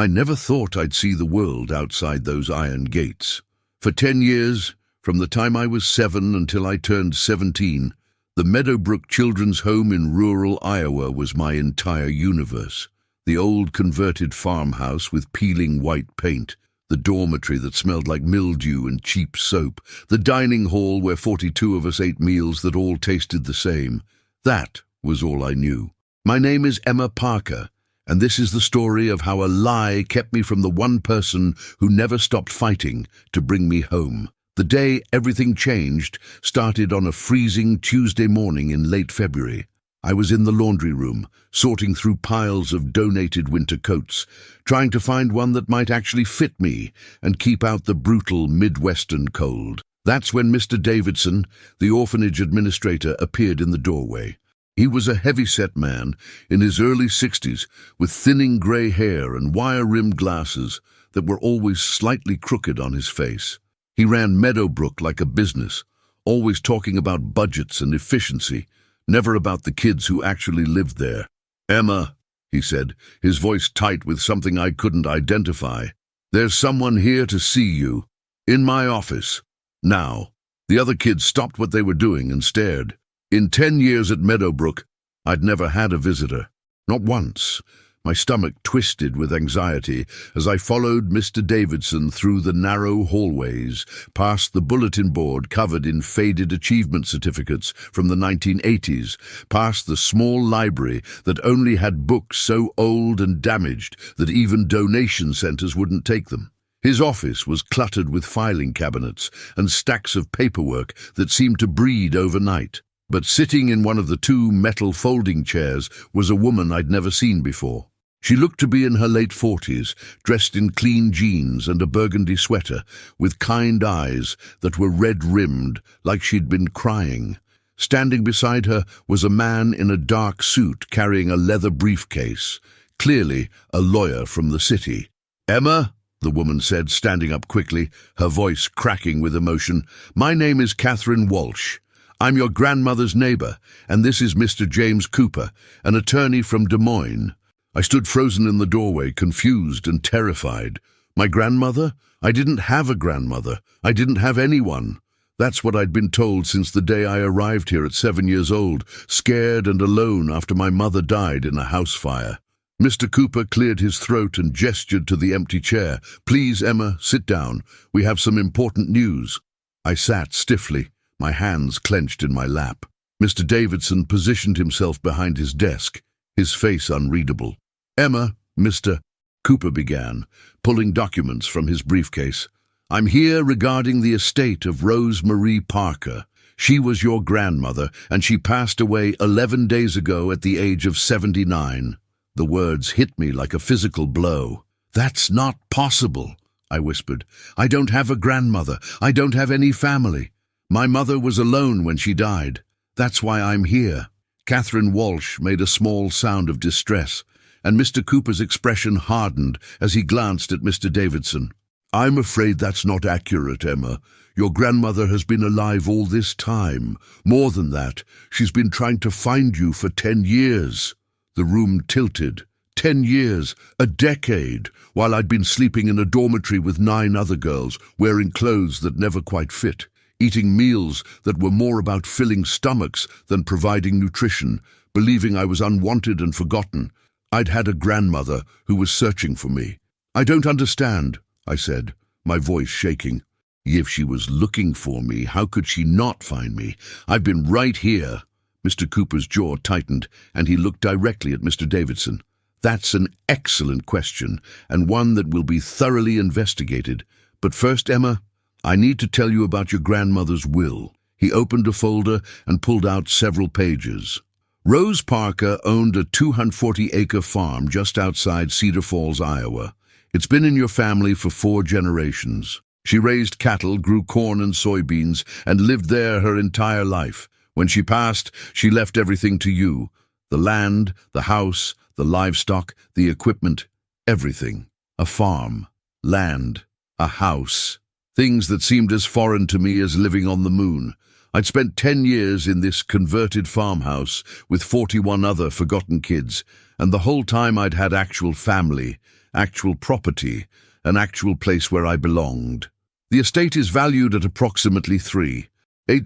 I never thought I'd see the world outside those iron gates. For 10 years, from the time I was 7 until I turned 17, the Meadowbrook Children's Home in rural Iowa was my entire universe. The old converted farmhouse with peeling white paint, the dormitory that smelled like mildew and cheap soap, the dining hall where 42 of us ate meals that all tasted the same. That was all I knew. My name is Emma Parker, and this is the story of how a lie kept me from the one person who never stopped fighting to bring me home. The day everything changed started on a freezing Tuesday morning in late February. I was in the laundry room, sorting through piles of donated winter coats, trying to find one that might actually fit me and keep out the brutal Midwestern cold. That's when Mr. Davidson, the orphanage administrator, appeared in the doorway. He was a heavy-set man in his early 60s with thinning grey hair and wire-rimmed glasses that were always slightly crooked on his face. He ran Meadowbrook like a business, always talking about budgets and efficiency, never about the kids who actually lived there. "Emma," he said, his voice tight with something I couldn't identify, "there's someone here to see you. In my office. Now." The other kids stopped what they were doing and stared. In 10 years at Meadowbrook, I'd never had a visitor. Not once. My stomach twisted with anxiety as I followed Mr. Davidson through the narrow hallways, past the bulletin board covered in faded achievement certificates from the 1980s, past the small library that only had books so old and damaged that even donation centers wouldn't take them. His office was cluttered with filing cabinets and stacks of paperwork that seemed to breed overnight. But sitting in one of the 2 metal folding chairs was a woman I'd never seen before. She looked to be in her late 40s, dressed in clean jeans and a burgundy sweater, with kind eyes that were red-rimmed, like she'd been crying. Standing beside her was a man in a dark suit carrying a leather briefcase, clearly a lawyer from the city. "Emma," the woman said, standing up quickly, her voice cracking with emotion, "my name is Catherine Walsh. I'm your grandmother's neighbor, and this is Mr. James Cooper, an attorney from Des Moines." I stood frozen in the doorway, confused and terrified. My grandmother? I didn't have a grandmother. I didn't have anyone. That's what I'd been told since the day I arrived here at 7 years old, scared and alone after my mother died in a house fire. Mr. Cooper cleared his throat and gestured to the empty chair. "Please, Emma, sit down. We have some important news." I sat stiffly, my hands clenched in my lap. Mr. Davidson positioned himself behind his desk, his face unreadable. "Emma," Mr. Cooper began, pulling documents from his briefcase, "I'm here regarding the estate of Rose Marie Parker. She was your grandmother, and she passed away 11 days ago at the age of 79. The words hit me like a physical blow. "That's not possible," I whispered. "I don't have a grandmother. I don't have any family. My mother was alone when she died. That's why I'm here." Catherine Walsh made a small sound of distress, and Mr. Cooper's expression hardened as he glanced at Mr. Davidson. "I'm afraid that's not accurate, Emma. Your grandmother has been alive all this time. More than that, she's been trying to find you for 10 years. The room tilted. 10 years, a decade, while I'd been sleeping in a dormitory with 9 other girls, wearing clothes that never quite fit, eating meals that were more about filling stomachs than providing nutrition, believing I was unwanted and forgotten. I'd had a grandmother who was searching for me." "I don't understand," I said, my voice shaking. "If she was looking for me, how could she not find me? I've been right here." Mr. Cooper's jaw tightened, and he looked directly at Mr. Davidson. "That's an excellent question, and one that will be thoroughly investigated. But first, Emma, I need to tell you about your grandmother's will." He opened a folder and pulled out several pages. Rose Parker owned a 240-acre farm just outside Cedar Falls, Iowa. It's been in your family for 4 generations. She raised cattle, grew corn and soybeans, and lived there her entire life. When she passed, she left everything to you. The land, the house, the livestock, the equipment, everything. A farm, land, a house. Things that seemed as foreign to me as living on the moon. I'd spent 10 years in this converted farmhouse with 41 other forgotten kids, and the whole time I'd had actual family, actual property, an actual place where I belonged. The estate is valued at approximately $8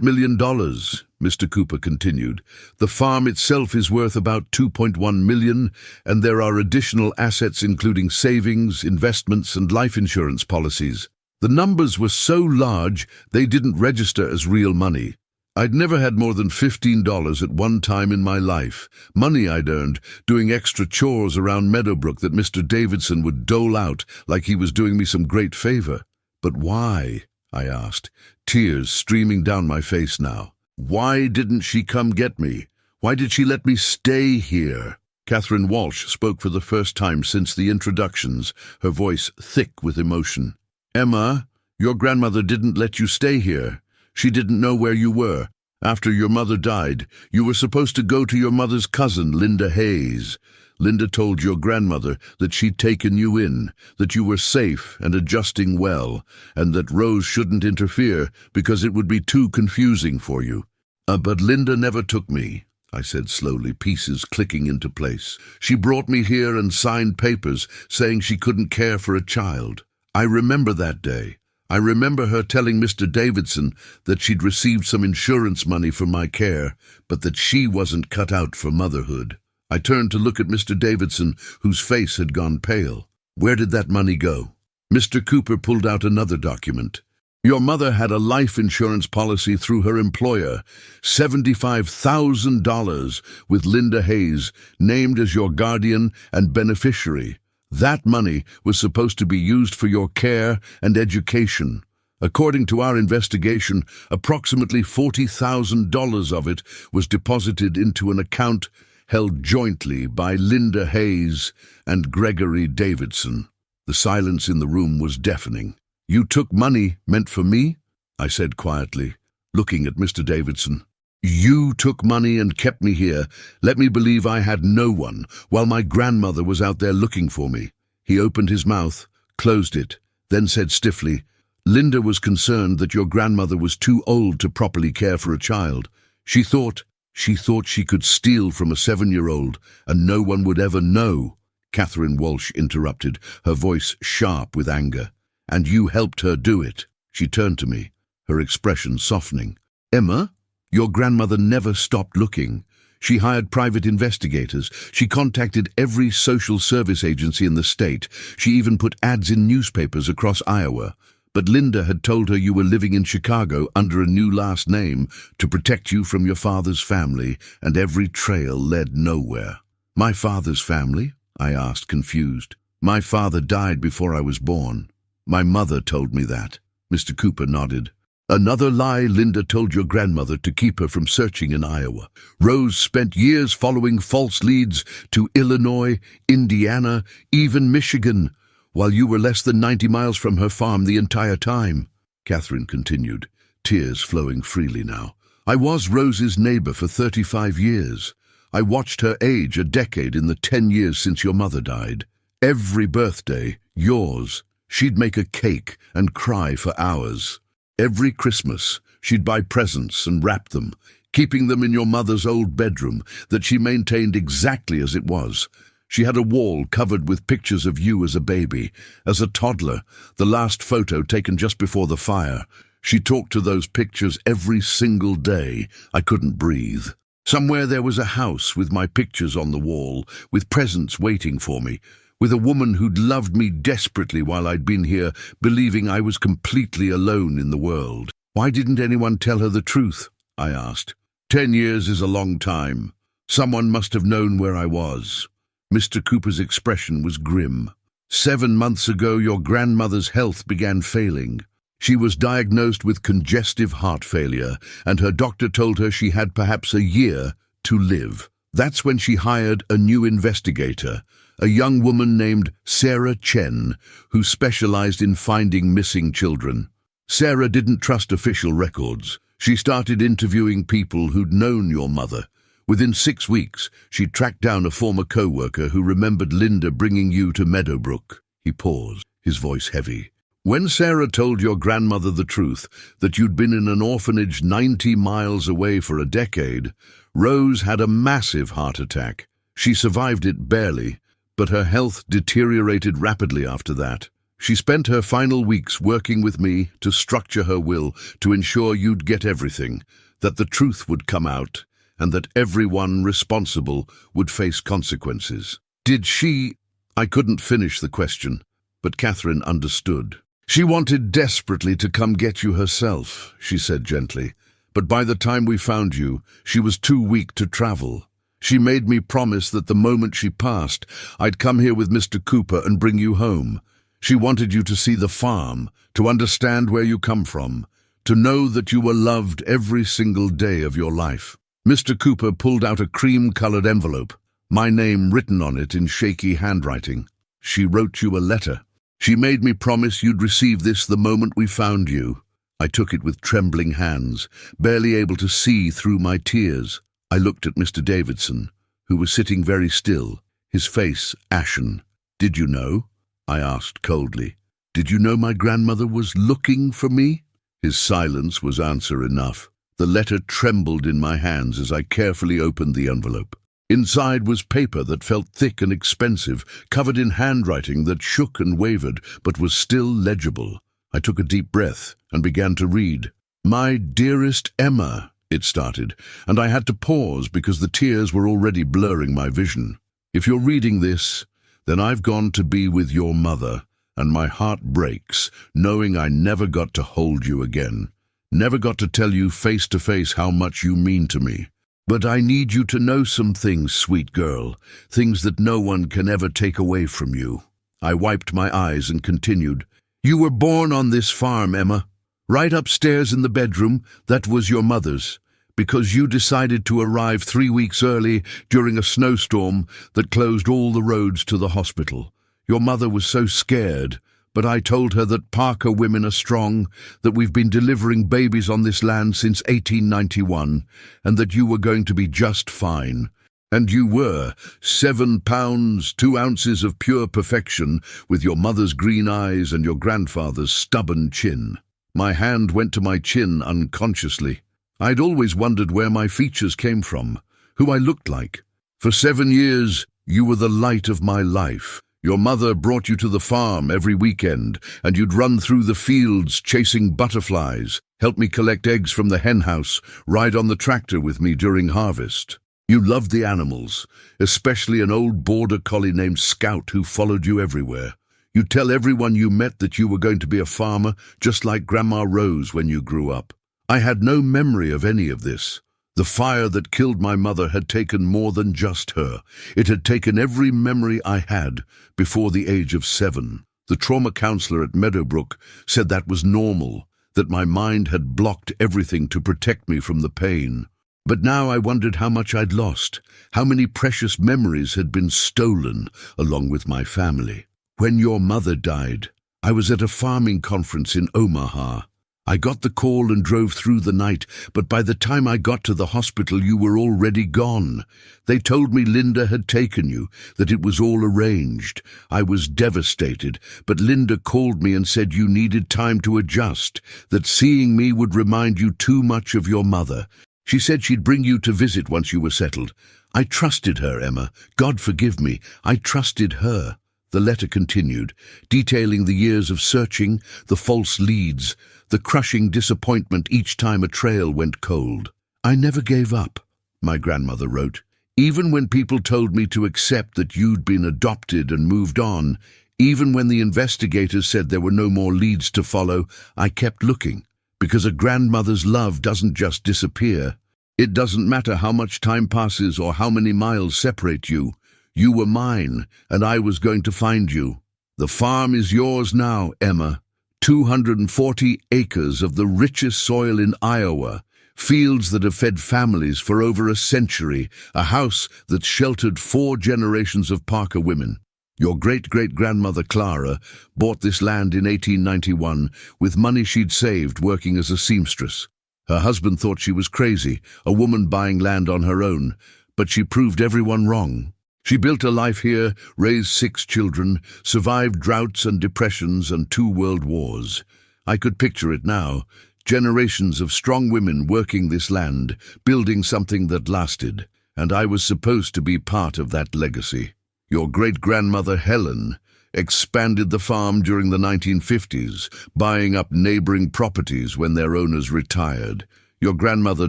million, Mr. Cooper continued. The farm itself is worth about $2.1 million, and there are additional assets including savings, investments, and life insurance policies. The numbers were so large they didn't register as real money. I'd never had more than $15 at one time in my life, money I'd earned doing extra chores around Meadowbrook that Mr. Davidson would dole out like he was doing me some great favor. But why? I asked, tears streaming down my face now. Why didn't she come get me? Why did she let me stay here? Catherine Walsh spoke for the first time since the introductions, her voice thick with emotion. Emma, your grandmother didn't let you stay here. She didn't know where you were. After your mother died, you were supposed to go to your mother's cousin, Linda Hayes. Linda told your grandmother that she'd taken you in, that you were safe and adjusting well, and that Rose shouldn't interfere because it would be too confusing for you. But Linda never took me, I said slowly, pieces clicking into place. She brought me here and signed papers saying she couldn't care for a child. I remember that day. I remember her telling Mr. Davidson that she'd received some insurance money for my care, but that she wasn't cut out for motherhood. I turned to look at Mr. Davidson, whose face had gone pale. Where did that money go? Mr. Cooper pulled out another document. Your mother had a life insurance policy through her employer, $75,000, with Linda Hayes, named as your guardian and beneficiary. That money was supposed to be used for your care and education. According to our investigation, approximately $40,000 of it was deposited into an account held jointly by Linda Hayes and Gregory Davidson. The silence in the room was deafening. You took money meant for me? I said quietly, looking at Mr. Davidson. You took money and kept me here, let me believe I had no one, while my grandmother was out there looking for me. He opened his mouth, closed it, then said stiffly, Linda was concerned that your grandmother was too old to properly care for a child. She thought she could steal from a 7-year-old, and no one would ever know. Catherine Walsh interrupted, her voice sharp with anger. And you helped her do it. She turned to me, her expression softening. Emma, your grandmother never stopped looking. She hired private investigators. She contacted every social service agency in the state. She even put ads in newspapers across Iowa. But Linda had told her you were living in Chicago under a new last name to protect you from your father's family, and every trail led nowhere. My father's family? I asked, confused. My father died before I was born. My mother told me that. Mr. Cooper nodded. Another lie Linda told your grandmother to keep her from searching in Iowa. Rose spent years following false leads to Illinois, Indiana, even Michigan, while you were less than 90 miles from her farm the entire time. Catherine continued, tears flowing freely now. I was Rose's neighbor for 35 years. I watched her age a decade in the 10 years since your mother died. Every birthday, yours, she'd make a cake and cry for hours. Every Christmas, she'd buy presents and wrap them, keeping them in your mother's old bedroom that she maintained exactly as it was. She had a wall covered with pictures of you as a baby, as a toddler, the last photo taken just before the fire. She talked to those pictures every single day. I couldn't breathe. Somewhere there was a house with my pictures on the wall, with presents waiting for me, with a woman who'd loved me desperately while I'd been here, believing I was completely alone in the world. Why didn't anyone tell her the truth? I asked. 10 years is a long time. Someone must have known where I was. Mr. Cooper's expression was grim. 7 months ago, your grandmother's health began failing. She was diagnosed with congestive heart failure, and her doctor told her she had perhaps a year to live. That's when she hired a new investigator, a young woman named Sarah Chen, who specialized in finding missing children. Sarah didn't trust official records. She started interviewing people who'd known your mother. Within 6 weeks, she tracked down a former co-worker who remembered Linda bringing you to Meadowbrook. He paused, his voice heavy. When Sarah told your grandmother the truth, that you'd been in an orphanage 90 miles away for a decade, Rose had a massive heart attack. She survived it barely, but her health deteriorated rapidly after that. She spent her final weeks working with me to structure her will, to ensure you'd get everything, that the truth would come out, and that everyone responsible would face consequences. Did she... I couldn't finish the question, but Catherine understood. She wanted desperately to come get you herself, she said gently, but by the time we found you, she was too weak to travel. She made me promise that the moment she passed, I'd come here with Mr. Cooper and bring you home. She wanted you to see the farm, to understand where you come from, to know that you were loved every single day of your life. Mr. Cooper pulled out a cream-colored envelope, my name written on it in shaky handwriting. She wrote you a letter. She made me promise you'd receive this the moment we found you. I took it with trembling hands, barely able to see through my tears. I looked at Mr. Davidson, who was sitting very still, his face ashen. "Did you know?" I asked coldly. "Did you know my grandmother was looking for me?" His silence was answer enough. The letter trembled in my hands as I carefully opened the envelope. Inside was paper that felt thick and expensive, covered in handwriting that shook and wavered, but was still legible. I took a deep breath and began to read. "My dearest Emma," it started, and I had to pause because the tears were already blurring my vision. "If you're reading this, then I've gone to be with your mother, and my heart breaks, knowing I never got to hold you again, never got to tell you face to face how much you mean to me. But I need you to know some things, sweet girl, things that no one can ever take away from you." I wiped my eyes and continued. "You were born on this farm, Emma. Right upstairs in the bedroom, that was your mother's, because you decided to arrive 3 weeks early during a snowstorm that closed all the roads to the hospital. Your mother was so scared, but I told her that Parker women are strong, that we've been delivering babies on this land since 1891, and that you were going to be just fine. And you were, 7 pounds, 2 ounces of pure perfection, with your mother's green eyes and your grandfather's stubborn chin." My hand went to my chin unconsciously. I'd always wondered where my features came from, who I looked like. "For 7 years, you were the light of my life. Your mother brought you to the farm every weekend, and you'd run through the fields chasing butterflies, help me collect eggs from the hen house, ride on the tractor with me during harvest. You loved the animals, especially an old border collie named Scout who followed you everywhere. You'd tell everyone you met that you were going to be a farmer, just like Grandma Rose when you grew up. I had no memory of any of this. The fire that killed my mother had taken more than just her. It had taken every memory I had before the age of 7. The trauma counselor at Meadowbrook said that was normal, that my mind had blocked everything to protect me from the pain. But now I wondered how much I'd lost, how many precious memories had been stolen along with my family. When your mother died, I was at a farming conference in Omaha. I got the call and drove through the night, but by the time I got to the hospital you were already gone. They told me Linda had taken you, that it was all arranged. I was devastated, but Linda called me and said you needed time to adjust, that seeing me would remind you too much of your mother. She said she'd bring you to visit once you were settled. I trusted her, Emma. God forgive me. I trusted her." The letter continued, detailing the years of searching, the false leads, the crushing disappointment each time a trail went cold. "I never gave up," my grandmother wrote. "Even when people told me to accept that you'd been adopted and moved on, even when the investigators said there were no more leads to follow, I kept looking. Because a grandmother's love doesn't just disappear. It doesn't matter how much time passes or how many miles separate you. You were mine, and I was going to find you. The farm is yours now, Emma. 240 acres of the richest soil in Iowa, fields that have fed families for over a century, a house that sheltered 4 generations of Parker women. Your great-great-grandmother Clara bought this land in 1891 with money she'd saved working as a seamstress. Her husband thought she was crazy, a woman buying land on her own, but she proved everyone wrong. She built a life here, raised 6 children, survived droughts and depressions and 2 world wars. I could picture it now, generations of strong women working this land, building something that lasted, and I was supposed to be part of that legacy. Your great-grandmother Helen expanded the farm during the 1950s, buying up neighboring properties when their owners retired. Your grandmother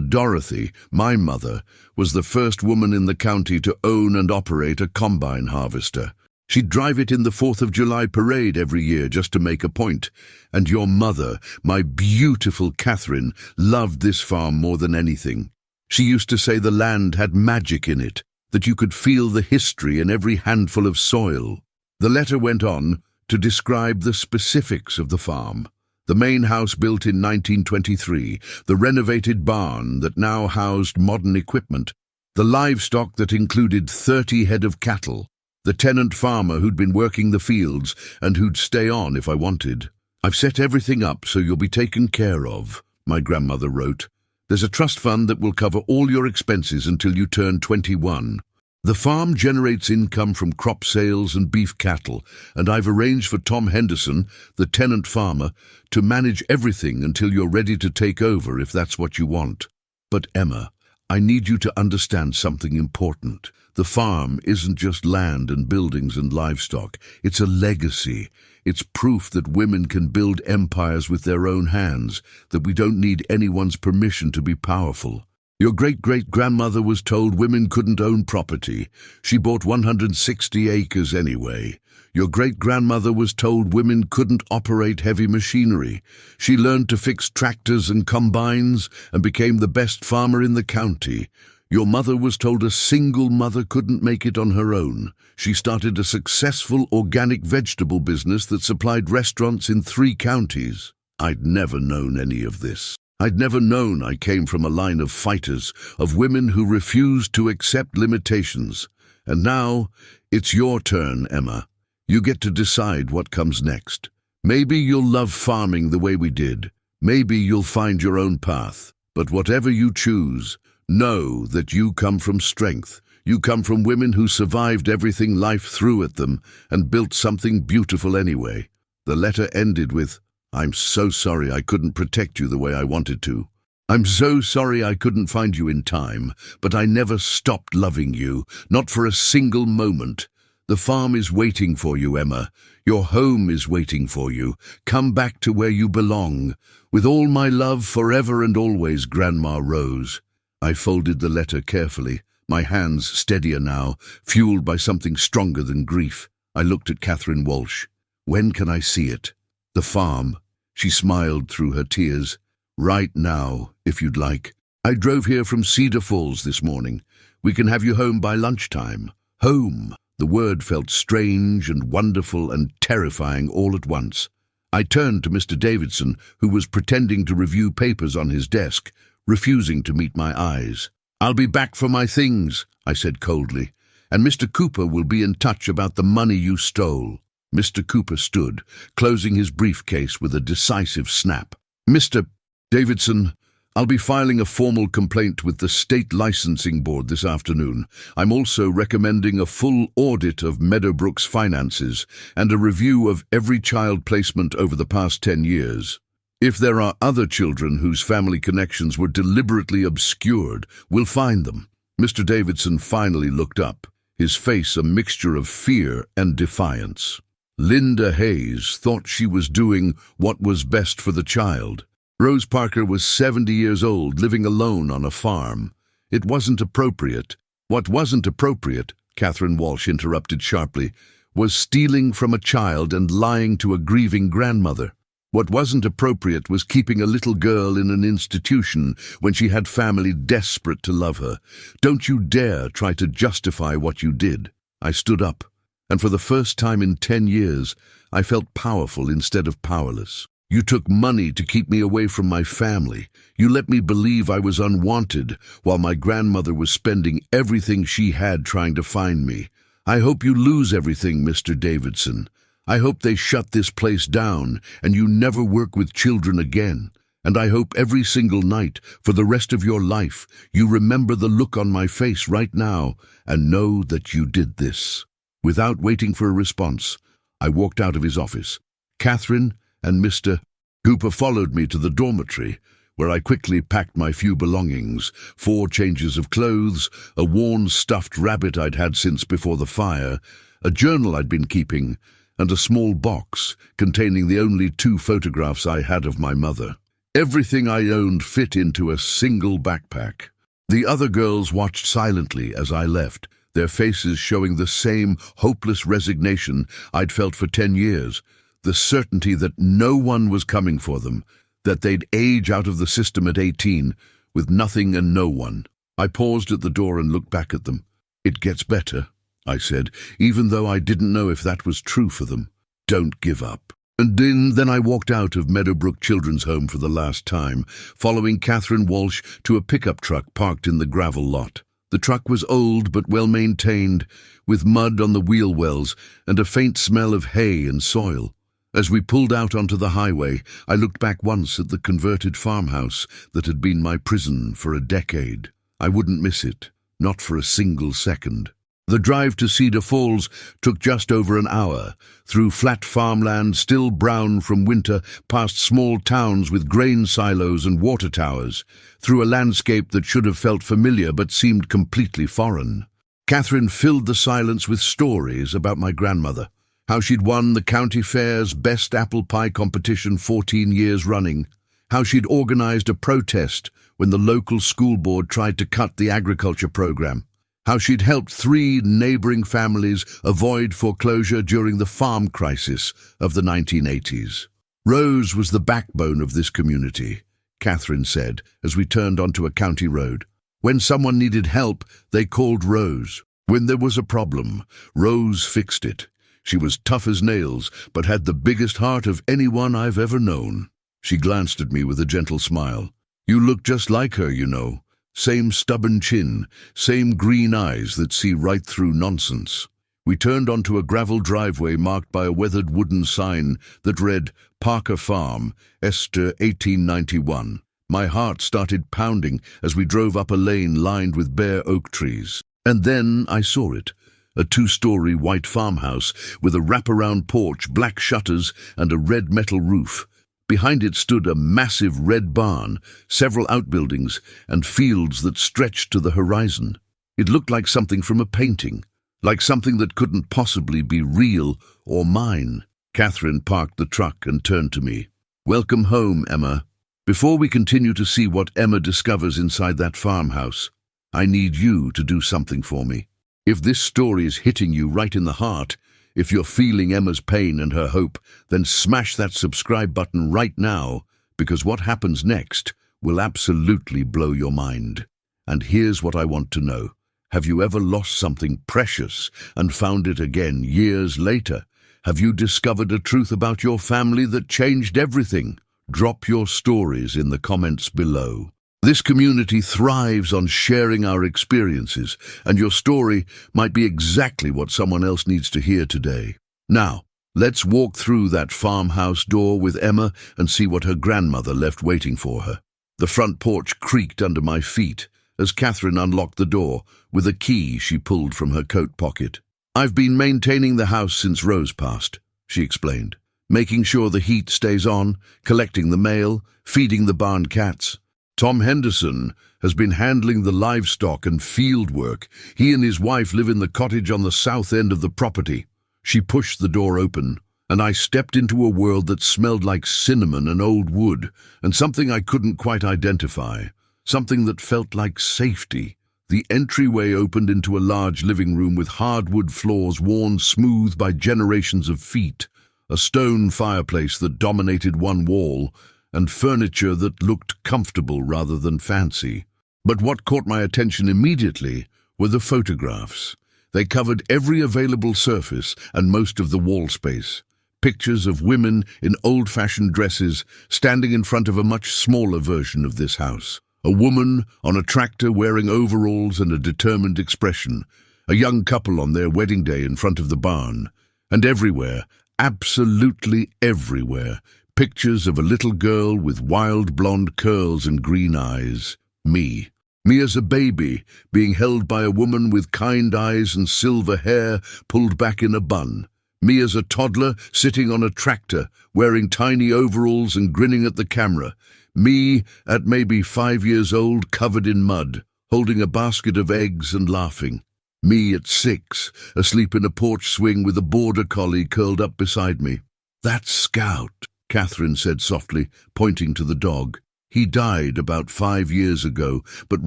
Dorothy, my mother, was the first woman in the county to own and operate a combine harvester. She'd drive it in the 4th of July parade every year just to make a point. And your mother, my beautiful Catherine, loved this farm more than anything. She used to say the land had magic in it, that you could feel the history in every handful of soil. The letter went on to describe the specifics of the farm. The main house built in 1923, the renovated barn that now housed modern equipment, the livestock that included 30 head of cattle, the tenant farmer who'd been working the fields and who'd stay on if I wanted. "I've set everything up so you'll be taken care of," my grandmother wrote. "There's a trust fund that will cover all your expenses until you turn 21. The farm generates income from crop sales and beef cattle, and I've arranged for Tom Henderson, the tenant farmer, to manage everything until you're ready to take over if that's what you want. But Emma, I need you to understand something important. The farm isn't just land and buildings and livestock. It's a legacy. It's proof that women can build empires with their own hands, that we don't need anyone's permission to be powerful. Your great-great-grandmother was told women couldn't own property. She bought 160 acres anyway. Your great-grandmother was told women couldn't operate heavy machinery. She learned to fix tractors and combines and became the best farmer in the county. Your mother was told a single mother couldn't make it on her own. She started a successful organic vegetable business that supplied restaurants in 3 counties. I'd never known any of this. I'd never known I came from a line of fighters, of women who refused to accept limitations. And now, it's your turn, Emma. You get to decide what comes next. Maybe you'll love farming the way we did. Maybe you'll find your own path. But whatever you choose, know that you come from strength. You come from women who survived everything life threw at them and built something beautiful anyway. The letter ended with, "I'm so sorry I couldn't protect you the way I wanted to. I'm so sorry I couldn't find you in time, but I never stopped loving you, not for a single moment. The farm is waiting for you, Emma. Your home is waiting for you. Come back to where you belong. With all my love forever and always, Grandma Rose." I folded the letter carefully, my hands steadier now, fueled by something stronger than grief. I looked at Catherine Walsh. "When can I see it?" "The farm." She smiled through her tears. "Right now, if you'd like. I drove here from Cedar Falls this morning. We can have you home by lunchtime." Home. The word felt strange and wonderful and terrifying all at once. I turned to Mr. Davidson, who was pretending to review papers on his desk, refusing to meet my eyes. "I'll be back for my things," I said coldly, "and Mr. Cooper will be in touch about the money you stole." Mr. Cooper stood, closing his briefcase with a decisive snap. "Mr. Davidson, I'll be filing a formal complaint with the State Licensing Board this afternoon. I'm also recommending a full audit of Meadowbrook's finances and a review of every child placement over the past 10 years. If there are other children whose family connections were deliberately obscured, we'll find them." Mr. Davidson finally looked up, his face a mixture of fear and defiance. Linda Hayes thought she was doing what was best for the child. Rose Parker was 70 years old, living alone on a farm. It wasn't appropriate. What wasn't appropriate, Catherine Walsh interrupted sharply, was stealing from a child and lying to a grieving grandmother. What wasn't appropriate was keeping a little girl in an institution when she had family desperate to love her. Don't you dare try to justify what you did. I stood up, and for the first time in 10 years, I felt powerful instead of powerless. You took money to keep me away from my family. You let me believe I was unwanted, while my grandmother was spending everything she had trying to find me. I hope you lose everything, Mr. Davidson. I hope they shut this place down and you never work with children again. And I hope every single night, for the rest of your life, you remember the look on my face right now and know that you did this." Without waiting for a response, I walked out of his office. Catherine and Mr. Cooper followed me to the dormitory, where I quickly packed my few belongings, 4 changes of clothes, a worn stuffed rabbit I'd had since before the fire, a journal I'd been keeping, and a small box containing the only 2 photographs I had of my mother. Everything I owned fit into a single backpack. The other girls watched silently as I left, their faces showing the same hopeless resignation I'd felt for 10 years, the certainty that no one was coming for them, that they'd age out of the system at 18, with nothing and no one. I paused at the door and looked back at them. "It gets better," I said, even though I didn't know if that was true for them. "Don't give up." And then I walked out of Meadowbrook Children's Home for the last time, following Catherine Walsh to a pickup truck parked in the gravel lot. The truck was old but well-maintained, with mud on the wheel wells and a faint smell of hay and soil. As we pulled out onto the highway, I looked back once at the converted farmhouse that had been my prison for a decade. I wouldn't miss it, not for a single second. The drive to Cedar Falls took just over an hour, through flat farmland still brown from winter, past small towns with grain silos and water towers, through a landscape that should have felt familiar but seemed completely foreign. Catherine filled the silence with stories about my grandmother, how she'd won the county fair's best apple pie competition 14 years running, how she'd organized a protest when the local school board tried to cut the agriculture program, how she'd helped 3 neighboring families avoid foreclosure during the farm crisis of the 1980s. "Rose was the backbone of this community," Catherine said as we turned onto a county road. "When someone needed help, they called Rose. When there was a problem, Rose fixed it. She was tough as nails, but had the biggest heart of anyone I've ever known." She glanced at me with a gentle smile. "You look just like her, you know. Same stubborn chin, same green eyes that see right through nonsense." We turned onto a gravel driveway marked by a weathered wooden sign that read, "Parker Farm, Esther 1891. My heart started pounding as we drove up a lane lined with bare oak trees. And then I saw it. A 2-story white farmhouse with a wraparound porch, black shutters, and a red metal roof. Behind it stood a massive red barn, several outbuildings, and fields that stretched to the horizon. It looked like something from a painting, like something that couldn't possibly be real or mine. Catherine parked the truck and turned to me. "Welcome home, Emma. Before we continue to see what Emma discovers inside that farmhouse, I need you to do something for me. If this story is hitting you right in the heart, if you're feeling Emma's pain and her hope, then smash that subscribe button right now, because what happens next will absolutely blow your mind. And here's what I want to know. Have you ever lost something precious and found it again years later? Have you discovered a truth about your family that changed everything? Drop your stories in the comments below. This community thrives on sharing our experiences, and your story might be exactly what someone else needs to hear today. Now, let's walk through that farmhouse door with Emma and see what her grandmother left waiting for her. The front porch creaked under my feet as Catherine unlocked the door with a key she pulled from her coat pocket. "I've been maintaining the house since Rose passed," she explained, "making sure the heat stays on, collecting the mail, feeding the barn cats. Tom Henderson has been handling the livestock and field work. He and his wife live in the cottage on the south end of the property." She pushed the door open, and I stepped into a world that smelled like cinnamon and old wood, and something I couldn't quite identify, something that felt like safety. The entryway opened into a large living room with hardwood floors worn smooth by generations of feet, a stone fireplace that dominated one wall, and furniture that looked comfortable rather than fancy. But what caught my attention immediately were the photographs. They covered every available surface and most of the wall space. Pictures of women in old-fashioned dresses standing in front of a much smaller version of this house. A woman on a tractor wearing overalls and a determined expression. A young couple on their wedding day in front of the barn. And everywhere, absolutely everywhere, pictures of a little girl with wild blonde curls and green eyes. Me. Me as a baby, being held by a woman with kind eyes and silver hair pulled back in a bun. Me as a toddler, sitting on a tractor, wearing tiny overalls and grinning at the camera. Me at maybe 5 years old, covered in mud, holding a basket of eggs and laughing. Me at 6, asleep in a porch swing with a border collie curled up beside me. "That's Scout," Catherine said softly, pointing to the dog. "He died about 5 years ago, but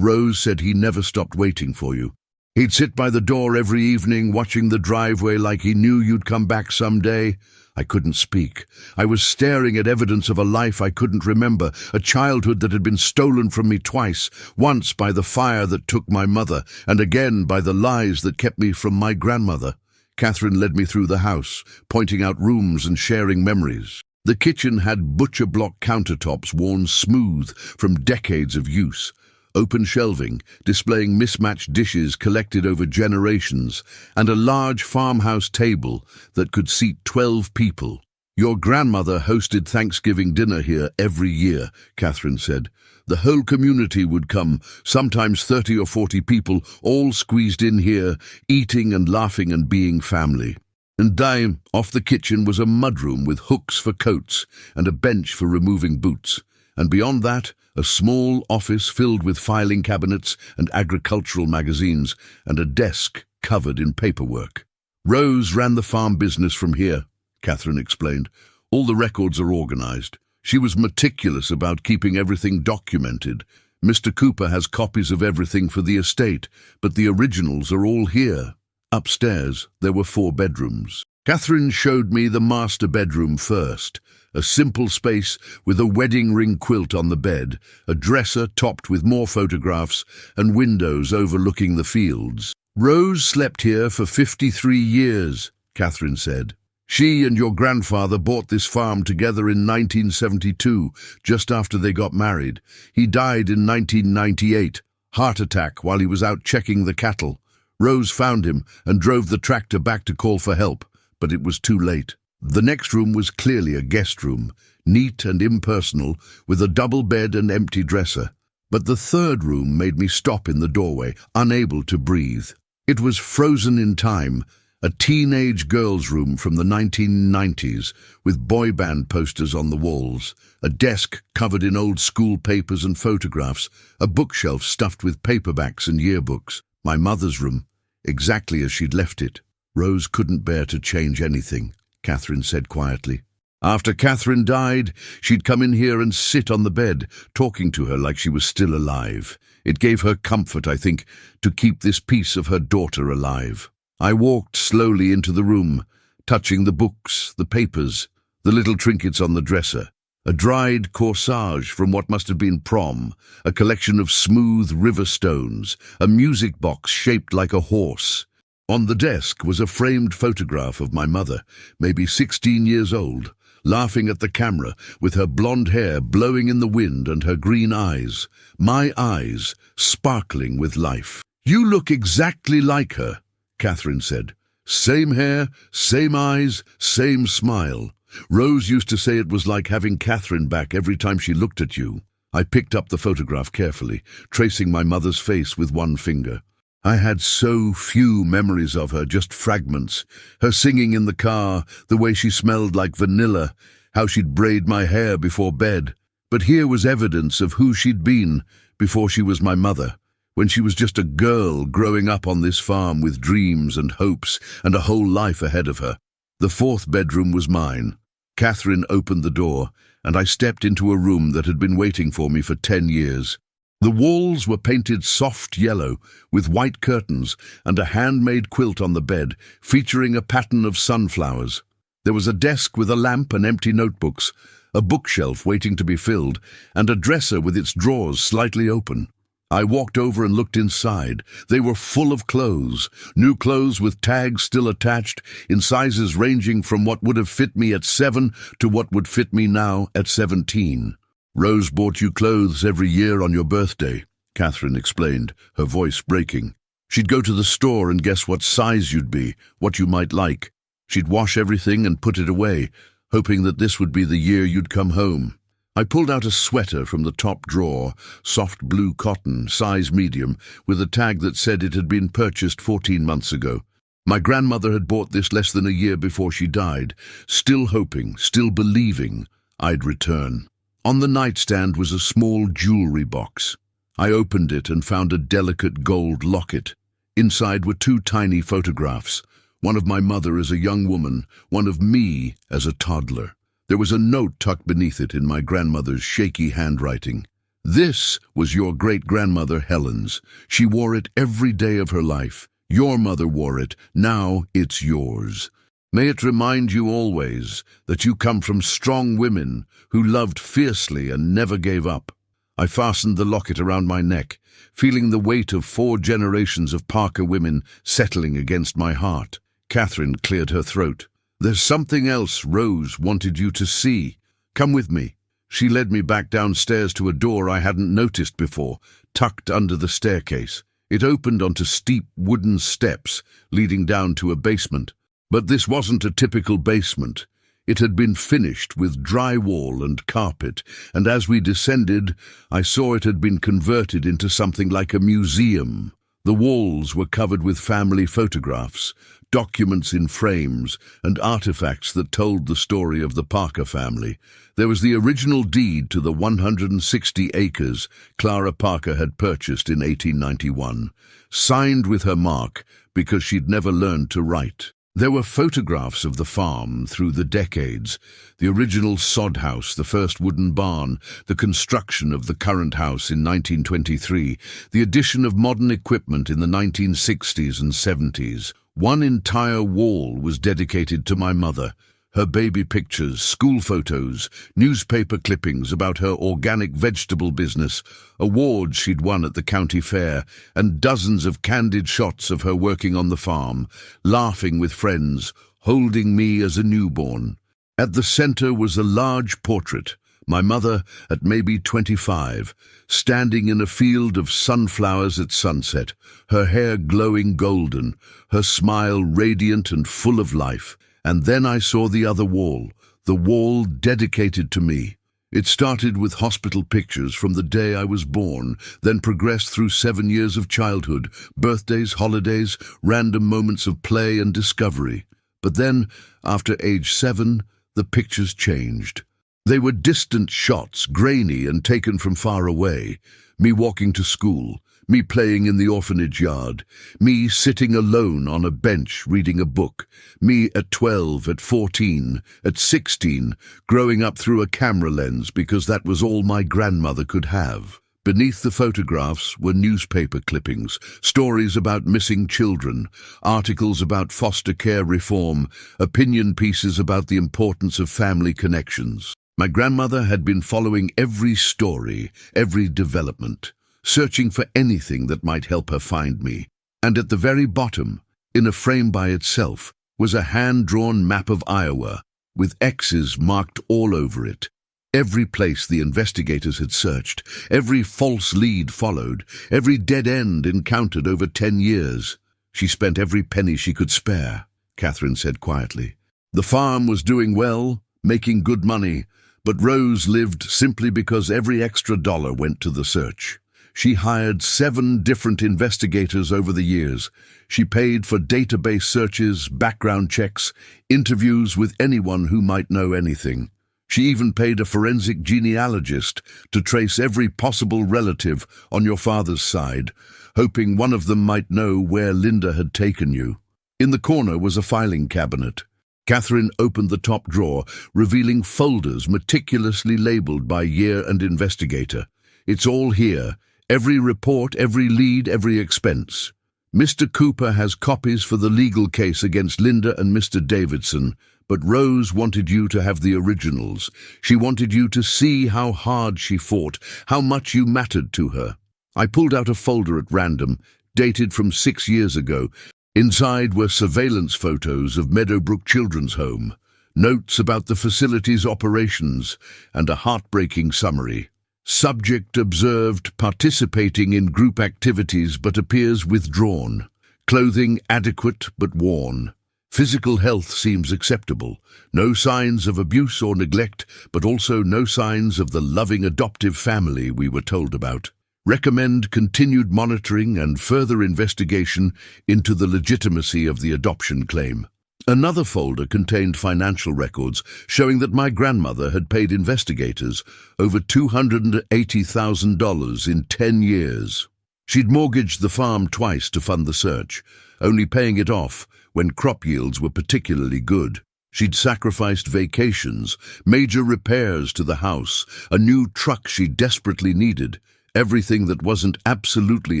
Rose said he never stopped waiting for you. He'd sit by the door every evening, watching the driveway like he knew you'd come back someday." I couldn't speak. I was staring at evidence of a life I couldn't remember, a childhood that had been stolen from me twice, once by the fire that took my mother, and again by the lies that kept me from my grandmother. Catherine led me through the house, pointing out rooms and sharing memories. The kitchen had butcher block countertops worn smooth from decades of use, open shelving displaying mismatched dishes collected over generations, and a large farmhouse table that could seat 12 people. "Your grandmother hosted Thanksgiving dinner here every year," Catherine said. "The whole community would come, sometimes 30 or 40 people, all squeezed in here, eating and laughing and being family." And down off the kitchen was a mudroom with hooks for coats and a bench for removing boots. And beyond that, a small office filled with filing cabinets and agricultural magazines, and a desk covered in paperwork. "Rose ran the farm business from here," Catherine explained. "All the records are organized. She was meticulous about keeping everything documented. Mr. Cooper has copies of everything for the estate, but the originals are all here." Upstairs, there were 4 bedrooms. Catherine showed me the master bedroom first, a simple space with a wedding ring quilt on the bed, a dresser topped with more photographs, and windows overlooking the fields. "Rose slept here for 53 years, Catherine said. "She and your grandfather bought this farm together in 1972, just after they got married. He died in 1998, heart attack while he was out checking the cattle. Rose found him and drove the tractor back to call for help, but it was too late." The next room was clearly a guest room, neat and impersonal, with a double bed and empty dresser. But the third room made me stop in the doorway, unable to breathe. It was frozen in time, a teenage girl's room from the 1990s, with boy band posters on the walls, a desk covered in old school papers and photographs, a bookshelf stuffed with paperbacks and yearbooks. My mother's room, exactly as she'd left it. "Rose couldn't bear to change anything," Catherine said quietly. "After Catherine died, she'd come in here and sit on the bed, talking to her like she was still alive. It gave her comfort, I think, to keep this piece of her daughter alive." I walked slowly into the room, touching the books, the papers, the little trinkets on the dresser. A dried corsage from what must have been prom, a collection of smooth river stones, a music box shaped like a horse. On the desk was a framed photograph of my mother, maybe 16 years old, laughing at the camera, with her blonde hair blowing in the wind and her green eyes, my eyes, sparkling with life. "You look exactly like her," Catherine said. "Same hair, same eyes, same smile. Rose used to say it was like having Catherine back every time she looked at you." I picked up the photograph carefully, tracing my mother's face with one finger. I had so few memories of her, just fragments. Her singing in the car, the way she smelled like vanilla, how she'd braid my hair before bed. But here was evidence of who she'd been before she was my mother, when she was just a girl growing up on this farm with dreams and hopes and a whole life ahead of her. The 4th bedroom was mine. Catherine opened the door, and I stepped into a room that had been waiting for me for 10 years. The walls were painted soft yellow, with white curtains, and a handmade quilt on the bed, featuring a pattern of sunflowers. There was a desk with a lamp and empty notebooks, a bookshelf waiting to be filled, and a dresser with its drawers slightly open. I walked over and looked inside. They were full of clothes, new clothes with tags still attached, in sizes ranging from what would have fit me at 7 to what would fit me now at 17. "Rose bought you clothes every year on your birthday," Catherine explained, her voice breaking. "She'd go to the store and guess what size you'd be, what you might like. She'd wash everything and put it away, hoping that this would be the year you'd come home." I pulled out a sweater from the top drawer, soft blue cotton, size medium, with a tag that said it had been purchased 14 months ago. My grandmother had bought this less than a year before she died, still hoping, still believing I'd return. On the nightstand was a small jewelry box. I opened it and found a delicate gold locket. Inside were two tiny photographs, one of my mother as a young woman, one of me as a toddler. There was a note tucked beneath it in my grandmother's shaky handwriting. "This was your great-grandmother Helen's. She wore it every day of her life. Your mother wore it. Now it's yours. May it remind you always that you come from strong women who loved fiercely and never gave up." I fastened the locket around my neck, feeling the weight of 4 generations of Parker women settling against my heart. Catherine cleared her throat. "There's something else Rose wanted you to see. Come with me." She led me back downstairs to a door I hadn't noticed before, tucked under the staircase. It opened onto steep wooden steps, leading down to a basement. But this wasn't a typical basement. It had been finished with drywall and carpet, and as we descended, I saw it had been converted into something like a museum. The walls were covered with family photographs, documents in frames, and artifacts that told the story of the Parker family. There was the original deed to the 160 acres Clara Parker had purchased in 1891, signed with her mark because she'd never learned to write. There were photographs of the farm through the decades, the original sod house, the first wooden barn, the construction of the current house in 1923, the addition of modern equipment in the 1960s and 70s. One entire wall was dedicated to my mother. Her baby pictures, school photos, newspaper clippings about her organic vegetable business, awards she'd won at the county fair, and dozens of candid shots of her working on the farm, laughing with friends, holding me as a newborn. At the center was a large portrait, my mother at maybe 25, standing in a field of sunflowers at sunset, her hair glowing golden, her smile radiant and full of life. And then I saw the other wall, the wall dedicated to me. It started with hospital pictures from the day I was born, then progressed through 7 years of childhood, birthdays, holidays, random moments of play and discovery. But then, after age 7, the pictures changed. They were distant shots, grainy and taken from far away. Me walking to school, me playing in the orphanage yard, me sitting alone on a bench reading a book, me at 12, at 14, at 16, growing up through a camera lens because that was all my grandmother could have. Beneath the photographs were newspaper clippings, stories about missing children, articles about foster care reform, opinion pieces about the importance of family connections. My grandmother had been following every story, every development, searching for anything that might help her find me. And at the very bottom, in a frame by itself, was a hand-drawn map of Iowa, with X's marked all over it. Every place the investigators had searched, every false lead followed, every dead end encountered over 10 years. "She spent every penny she could spare," Catherine said quietly. "The farm was doing well, making good money, but Rose lived simply because every extra dollar went to the search. She hired 7 different investigators over the years. She paid for database searches, background checks, interviews with anyone who might know anything. She even paid a forensic genealogist to trace every possible relative on your father's side, hoping one of them might know where Linda had taken you." In the corner was a filing cabinet. Catherine opened the top drawer, revealing folders meticulously labeled by year and investigator. "It's all here. Every report, every lead, every expense. Mr. Cooper has copies for the legal case against Linda and Mr. Davidson, but Rose wanted you to have the originals. She wanted you to see how hard she fought, how much you mattered to her." I pulled out a folder at random, dated from 6 years ago. Inside were surveillance photos of Meadowbrook Children's Home, notes about the facility's operations, and a heartbreaking summary. "Subject observed participating in group activities but appears withdrawn. Clothing adequate but worn. Physical health seems acceptable. No signs of abuse or neglect, but also no signs of the loving adoptive family we were told about. Recommend continued monitoring and further investigation into the legitimacy of the adoption claim." Another folder contained financial records showing that my grandmother had paid investigators over $280,000 in 10 years. She'd mortgaged the farm twice to fund the search, only paying it off when crop yields were particularly good. She'd sacrificed vacations, major repairs to the house, a new truck she desperately needed. Everything that wasn't absolutely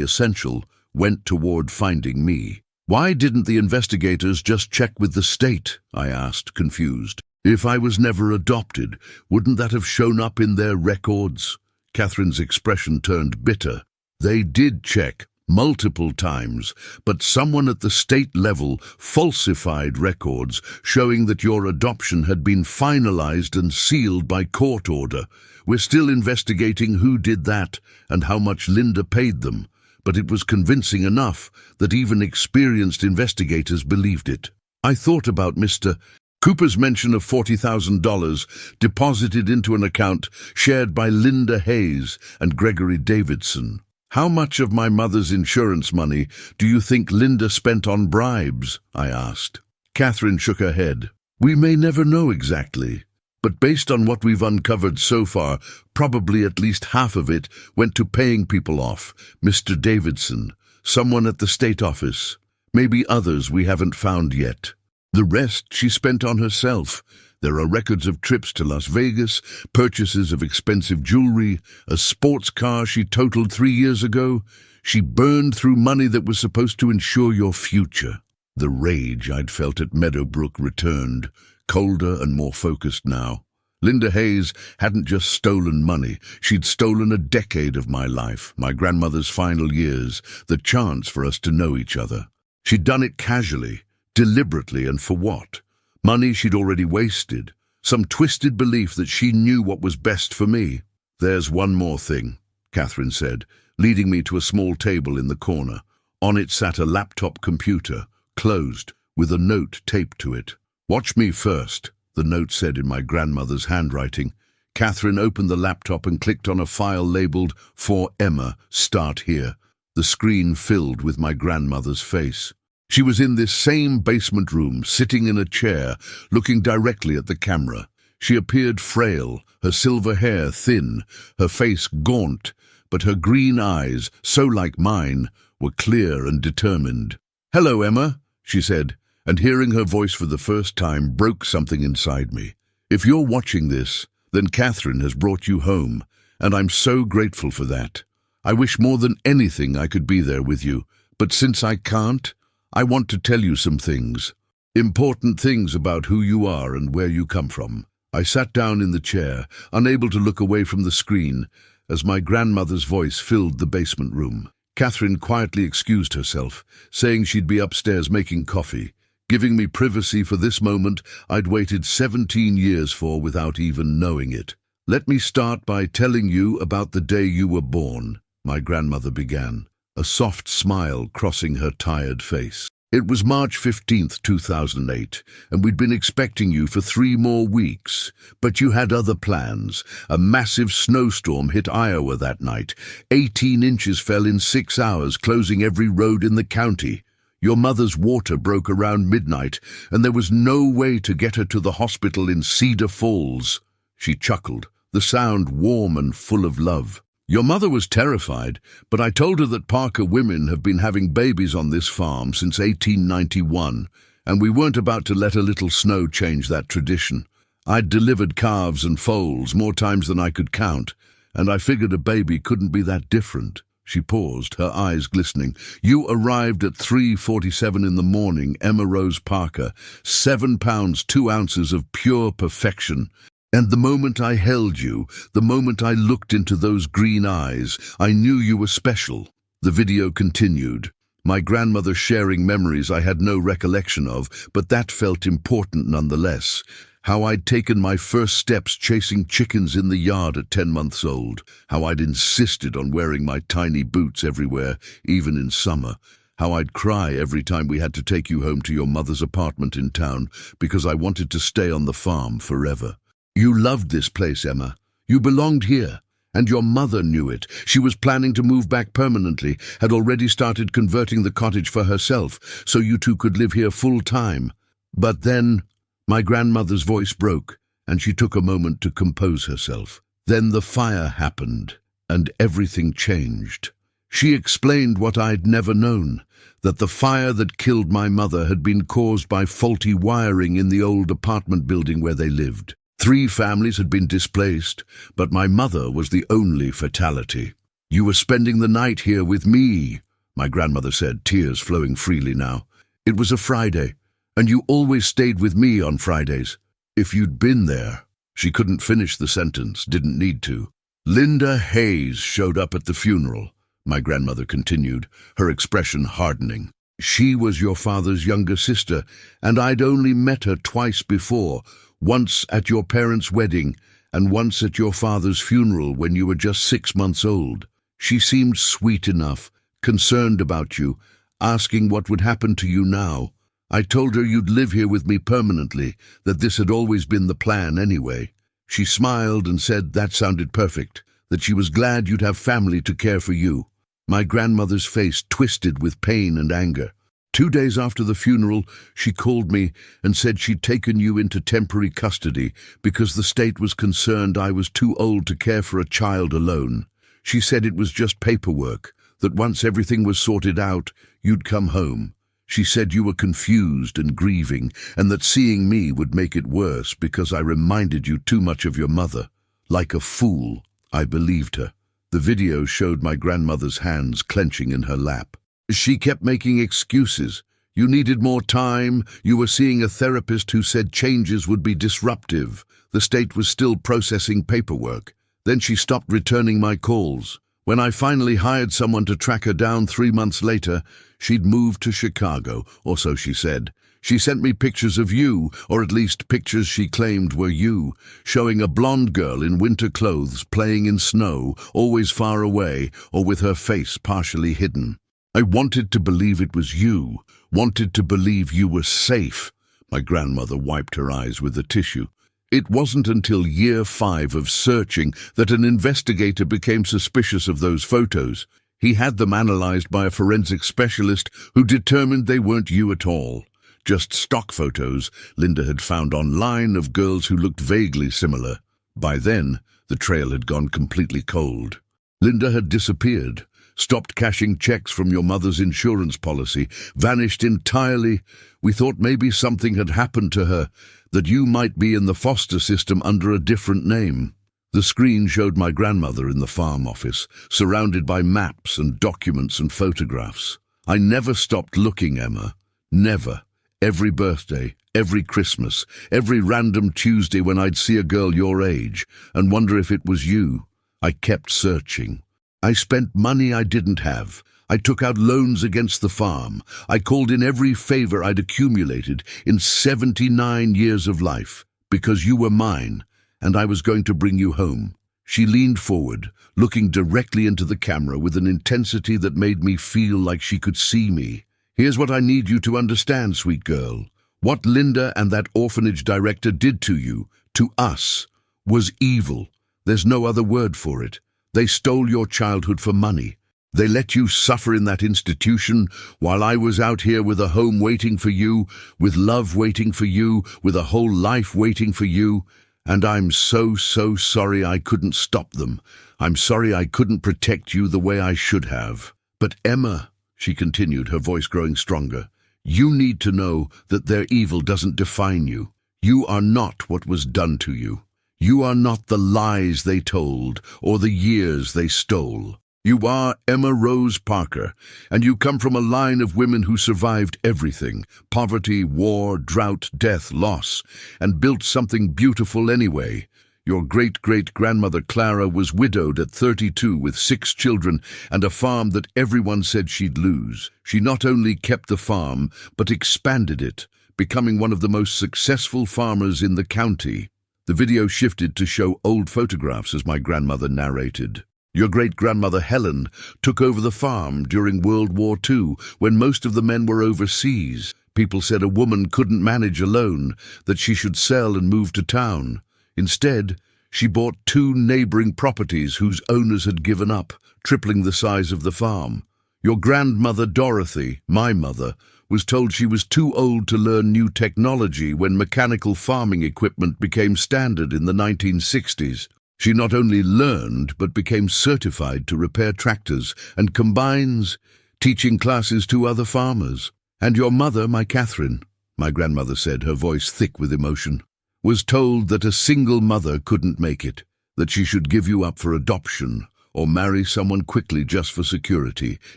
essential went toward finding me. Why didn't the investigators just check with the state? I asked, confused. If I was never adopted, wouldn't that have shown up in their records? Catherine's expression turned bitter. They did check, multiple times, but someone at the state level falsified records showing that your adoption had been finalized and sealed by court order. We're still investigating who did that and how much Linda paid them, but it was convincing enough that even experienced investigators believed it. I thought about Mr. Cooper's mention of $40,000 deposited into an account shared by Linda Hayes and Gregory Davidson. How much of my mother's insurance money do you think Linda spent on bribes? I asked. Catherine shook her head. We may never know exactly, but based on what we've uncovered so far, probably at least half of it went to paying people off. Mr. Davidson, someone at the state office, maybe others we haven't found yet. The rest she spent on herself. There are records of trips to Las Vegas, purchases of expensive jewelry, a sports car she totaled 3 years ago. She burned through money that was supposed to ensure your future. The rage I'd felt at Meadowbrook returned, colder and more focused now. Linda Hayes hadn't just stolen money. She'd stolen a decade of my life, my grandmother's final years, the chance for us to know each other. She'd done it casually, deliberately, and for what? Money she'd already wasted, some twisted belief that she knew what was best for me. There's one more thing, Catherine said, leading me to a small table in the corner. On it sat a laptop computer, closed, with a note taped to it. Watch me first, the note said in my grandmother's handwriting. Catherine opened the laptop and clicked on a file labeled, For Emma, Start Here. The screen filled with my grandmother's face. She was in this same basement room, sitting in a chair, looking directly at the camera. She appeared frail, her silver hair thin, her face gaunt, but her green eyes, so like mine, were clear and determined. "Hello, Emma," she said, and hearing her voice for the first time broke something inside me. "If you're watching this, then Catherine has brought you home, and I'm so grateful for that. I wish more than anything I could be there with you, but since I can't, I want to tell you some things. Important things about who you are and where you come from." I sat down in the chair, unable to look away from the screen, as my grandmother's voice filled the basement room. Catherine quietly excused herself, saying she'd be upstairs making coffee, giving me privacy for this moment I'd waited 17 years for without even knowing it. "Let me start by telling you about the day you were born," my grandmother began, a soft smile crossing her tired face. "It was March 15th, 2008, and we'd been expecting you for 3 more weeks. But you had other plans. A massive snowstorm hit Iowa that night. 18 inches fell in 6 hours, closing every road in the county. Your mother's water broke around midnight, and there was no way to get her to the hospital in Cedar Falls." She chuckled, the sound warm and full of love. "Your mother was terrified, but I told her that Parker women have been having babies on this farm since 1891, and we weren't about to let a little snow change that tradition. I'd delivered calves and foals more times than I could count, and I figured a baby couldn't be that different." She paused, her eyes glistening. "You arrived at 3:47 in the morning, Emma Rose Parker, 7 pounds 2 ounces of pure perfection. And the moment I held you, the moment I looked into those green eyes, I knew you were special." The video continued, my grandmother sharing memories I had no recollection of, but that felt important nonetheless. How I'd taken my first steps chasing chickens in the yard at 10 months old. How I'd insisted on wearing my tiny boots everywhere, even in summer. How I'd cry every time we had to take you home to your mother's apartment in town because I wanted to stay on the farm forever. "You loved this place, Emma. You belonged here. And your mother knew it. She was planning to move back permanently, had already started converting the cottage for herself, so you two could live here full time. But then," my grandmother's voice broke, and she took a moment to compose herself. "Then the fire happened, and everything changed. She explained what I'd never known, that the fire that killed my mother had been caused by faulty wiring in the old apartment building where they lived. 3 families had been displaced, but my mother was the only fatality. "You were spending the night here with me," my grandmother said, tears flowing freely now. "It was a Friday, and you always stayed with me on Fridays. If you'd been there." She couldn't finish the sentence, didn't need to. "Linda Hayes showed up at the funeral," my grandmother continued, her expression hardening. "She was your father's younger sister, and I'd only met her twice before, once at your parents' wedding and once at your father's funeral when you were just 6 months old. She seemed sweet enough, concerned about you, asking what would happen to you now. I told her you'd live here with me permanently, that this had always been the plan anyway. She smiled and said that sounded perfect, that she was glad you'd have family to care for you." My grandmother's face twisted with pain and anger. 2 days after the funeral, she called me and said she'd taken you into temporary custody because the state was concerned I was too old to care for a child alone. She said it was just paperwork, that once everything was sorted out, you'd come home. She said you were confused and grieving, and that seeing me would make it worse because I reminded you too much of your mother. Like a fool, I believed her. The video showed my grandmother's hands clenching in her lap. She kept making excuses. You needed more time, you were seeing a therapist who said changes would be disruptive. The state was still processing paperwork. Then she stopped returning my calls. When I finally hired someone to track her down 3 months later, she'd moved to Chicago, or so she said. She sent me pictures of you, or at least pictures she claimed were you, showing a blonde girl in winter clothes playing in snow, always far away, or with her face partially hidden. I wanted to believe it was you, wanted to believe you were safe. My grandmother wiped her eyes with a tissue. It wasn't until year 5 of searching that an investigator became suspicious of those photos. He had them analyzed by a forensic specialist who determined they weren't you at all. Just stock photos Linda had found online of girls who looked vaguely similar. By then, the trail had gone completely cold. Linda had disappeared, stopped cashing checks from your mother's insurance policy, vanished entirely. We thought maybe something had happened to her, that you might be in the foster system under a different name. The screen showed my grandmother in the farm office, surrounded by maps and documents and photographs. I never stopped looking, Emma. Never. Every birthday, every Christmas, every random Tuesday when I'd see a girl your age and wonder if it was you, I kept searching. I spent money I didn't have. I took out loans against the farm. I called in every favor I'd accumulated in 79 years of life, because you were mine, and I was going to bring you home. She leaned forward, looking directly into the camera with an intensity that made me feel like she could see me. Here's what I need you to understand, sweet girl. What Linda and that orphanage director did to you, to us, was evil. There's no other word for it. They stole your childhood for money. They let you suffer in that institution while I was out here with a home waiting for you, with love waiting for you, with a whole life waiting for you. And I'm so sorry I couldn't stop them. I'm sorry I couldn't protect you the way I should have. But Emma, she continued, her voice growing stronger, you need to know that their evil doesn't define you. You are not what was done to you. You are not the lies they told or the years they stole. You are Emma Rose Parker, and you come from a line of women who survived everything, poverty, war, drought, death, loss, and built something beautiful anyway. Your great-great-grandmother Clara was widowed at 32 with 6 children and a farm that everyone said she'd lose. She not only kept the farm, but expanded it, becoming one of the most successful farmers in the county. The video shifted to show old photographs as my grandmother narrated. Your great-grandmother Helen took over the farm during World War II when most of the men were overseas. People said a woman couldn't manage alone, that she should sell and move to town. Instead, she bought 2 neighboring properties whose owners had given up, tripling the size of the farm. Your grandmother Dorothy, my mother, was told she was too old to learn new technology when mechanical farming equipment became standard in the 1960s. She not only learned, but became certified to repair tractors and combines, teaching classes to other farmers. And your mother, my Catherine, my grandmother said, her voice thick with emotion, was told that a single mother couldn't make it, that she should give you up for adoption or marry someone quickly just for security.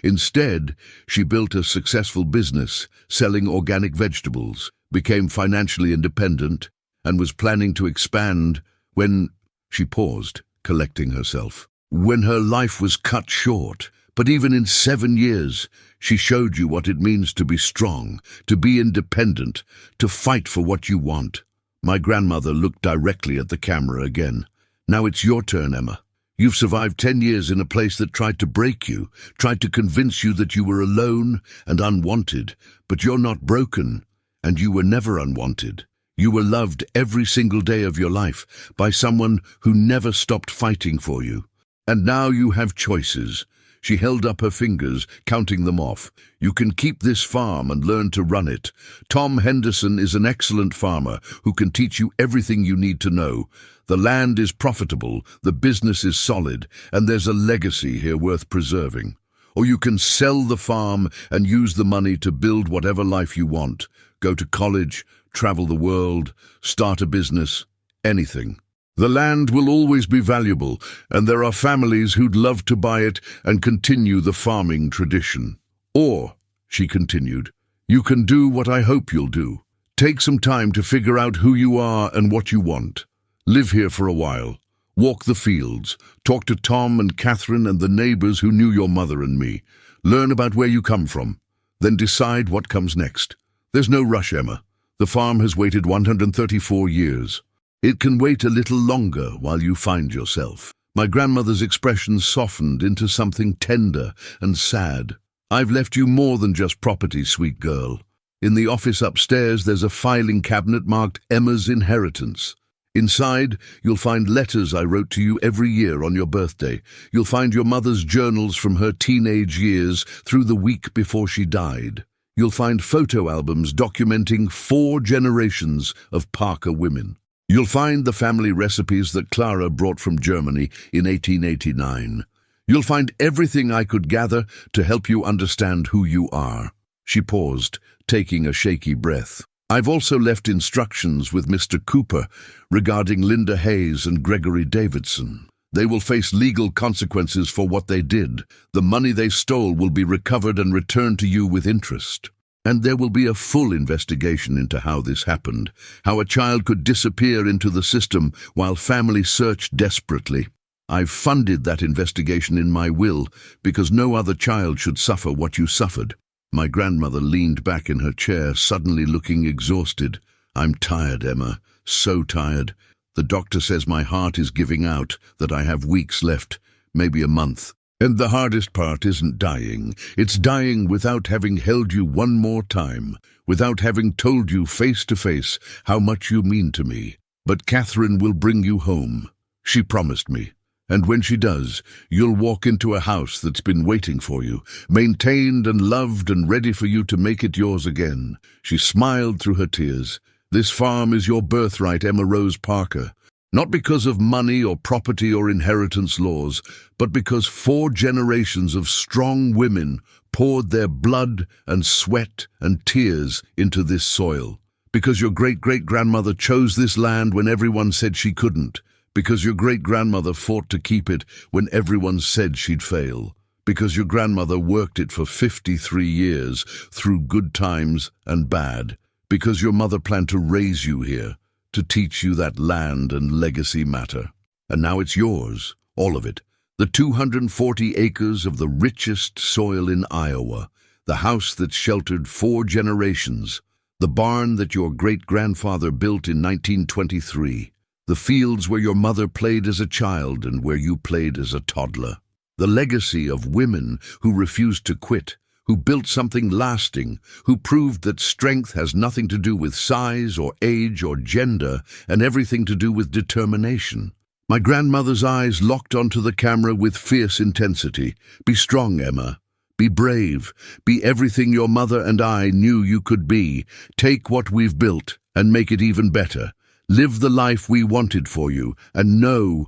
Instead, she built a successful business, selling organic vegetables, became financially independent, and was planning to expand when she paused, collecting herself. When her life was cut short, but even in 7 years, she showed you what it means to be strong, to be independent, to fight for what you want. My grandmother looked directly at the camera again. Now it's your turn, Emma. You've survived 10 years in a place that tried to break you, tried to convince you that you were alone and unwanted, but you're not broken, and you were never unwanted. You were loved every single day of your life by someone who never stopped fighting for you. And now you have choices. She held up her fingers, counting them off. You can keep this farm and learn to run it. Tom Henderson is an excellent farmer who can teach you everything you need to know. The land is profitable, the business is solid, and there's a legacy here worth preserving. Or you can sell the farm and use the money to build whatever life you want. Go to college, travel the world, start a business, anything. The land will always be valuable, and there are families who'd love to buy it and continue the farming tradition. Or, she continued, you can do what I hope you'll do. Take some time to figure out who you are and what you want. Live here for a while. Walk the fields. Talk to Tom and Catherine and the neighbors who knew your mother and me. Learn about where you come from. Then decide what comes next. There's no rush, Emma. The farm has waited 134 years. It can wait a little longer while you find yourself. My grandmother's expression softened into something tender and sad. I've left you more than just property, sweet girl. In the office upstairs, there's a filing cabinet marked Emma's Inheritance. Inside, you'll find letters I wrote to you every year on your birthday. You'll find your mother's journals from her teenage years through the week before she died. You'll find photo albums documenting 4 generations of Parker women. You'll find the family recipes that Clara brought from Germany in 1889. You'll find everything I could gather to help you understand who you are. She paused, taking a shaky breath. I've also left instructions with Mr. Cooper regarding Linda Hayes and Gregory Davidson. They will face legal consequences for what they did. The money they stole will be recovered and returned to you with interest. And there will be a full investigation into how this happened, how a child could disappear into the system while families searched desperately. I've funded that investigation in my will because no other child should suffer what you suffered. My grandmother leaned back in her chair, suddenly looking exhausted. I'm tired, Emma, so tired. The doctor says my heart is giving out, that I have weeks left, maybe a month. And the hardest part isn't dying. It's dying without having held you one more time, without having told you face to face how much you mean to me. But Catherine will bring you home. She promised me. And when she does, you'll walk into a house that's been waiting for you, maintained and loved and ready for you to make it yours again. She smiled through her tears. This farm is your birthright, Emma Rose Parker. Not because of money or property or inheritance laws, but because 4 generations of strong women poured their blood and sweat and tears into this soil. Because your great-great-grandmother chose this land when everyone said she couldn't. Because your great-grandmother fought to keep it when everyone said she'd fail. Because your grandmother worked it for 53 years through good times and bad. Because your mother planned to raise you here, to teach you that land and legacy matter. And now it's yours, all of it. The 240 acres of the richest soil in Iowa, the house that sheltered 4 generations, the barn that your great-grandfather built in 1923, the fields where your mother played as a child and where you played as a toddler, the legacy of women who refused to quit, who built something lasting, who proved that strength has nothing to do with size or age or gender and everything to do with determination. My grandmother's eyes locked onto the camera with fierce intensity. Be strong, Emma. Be brave. Be everything your mother and I knew you could be. Take what we've built and make it even better. Live the life we wanted for you, and know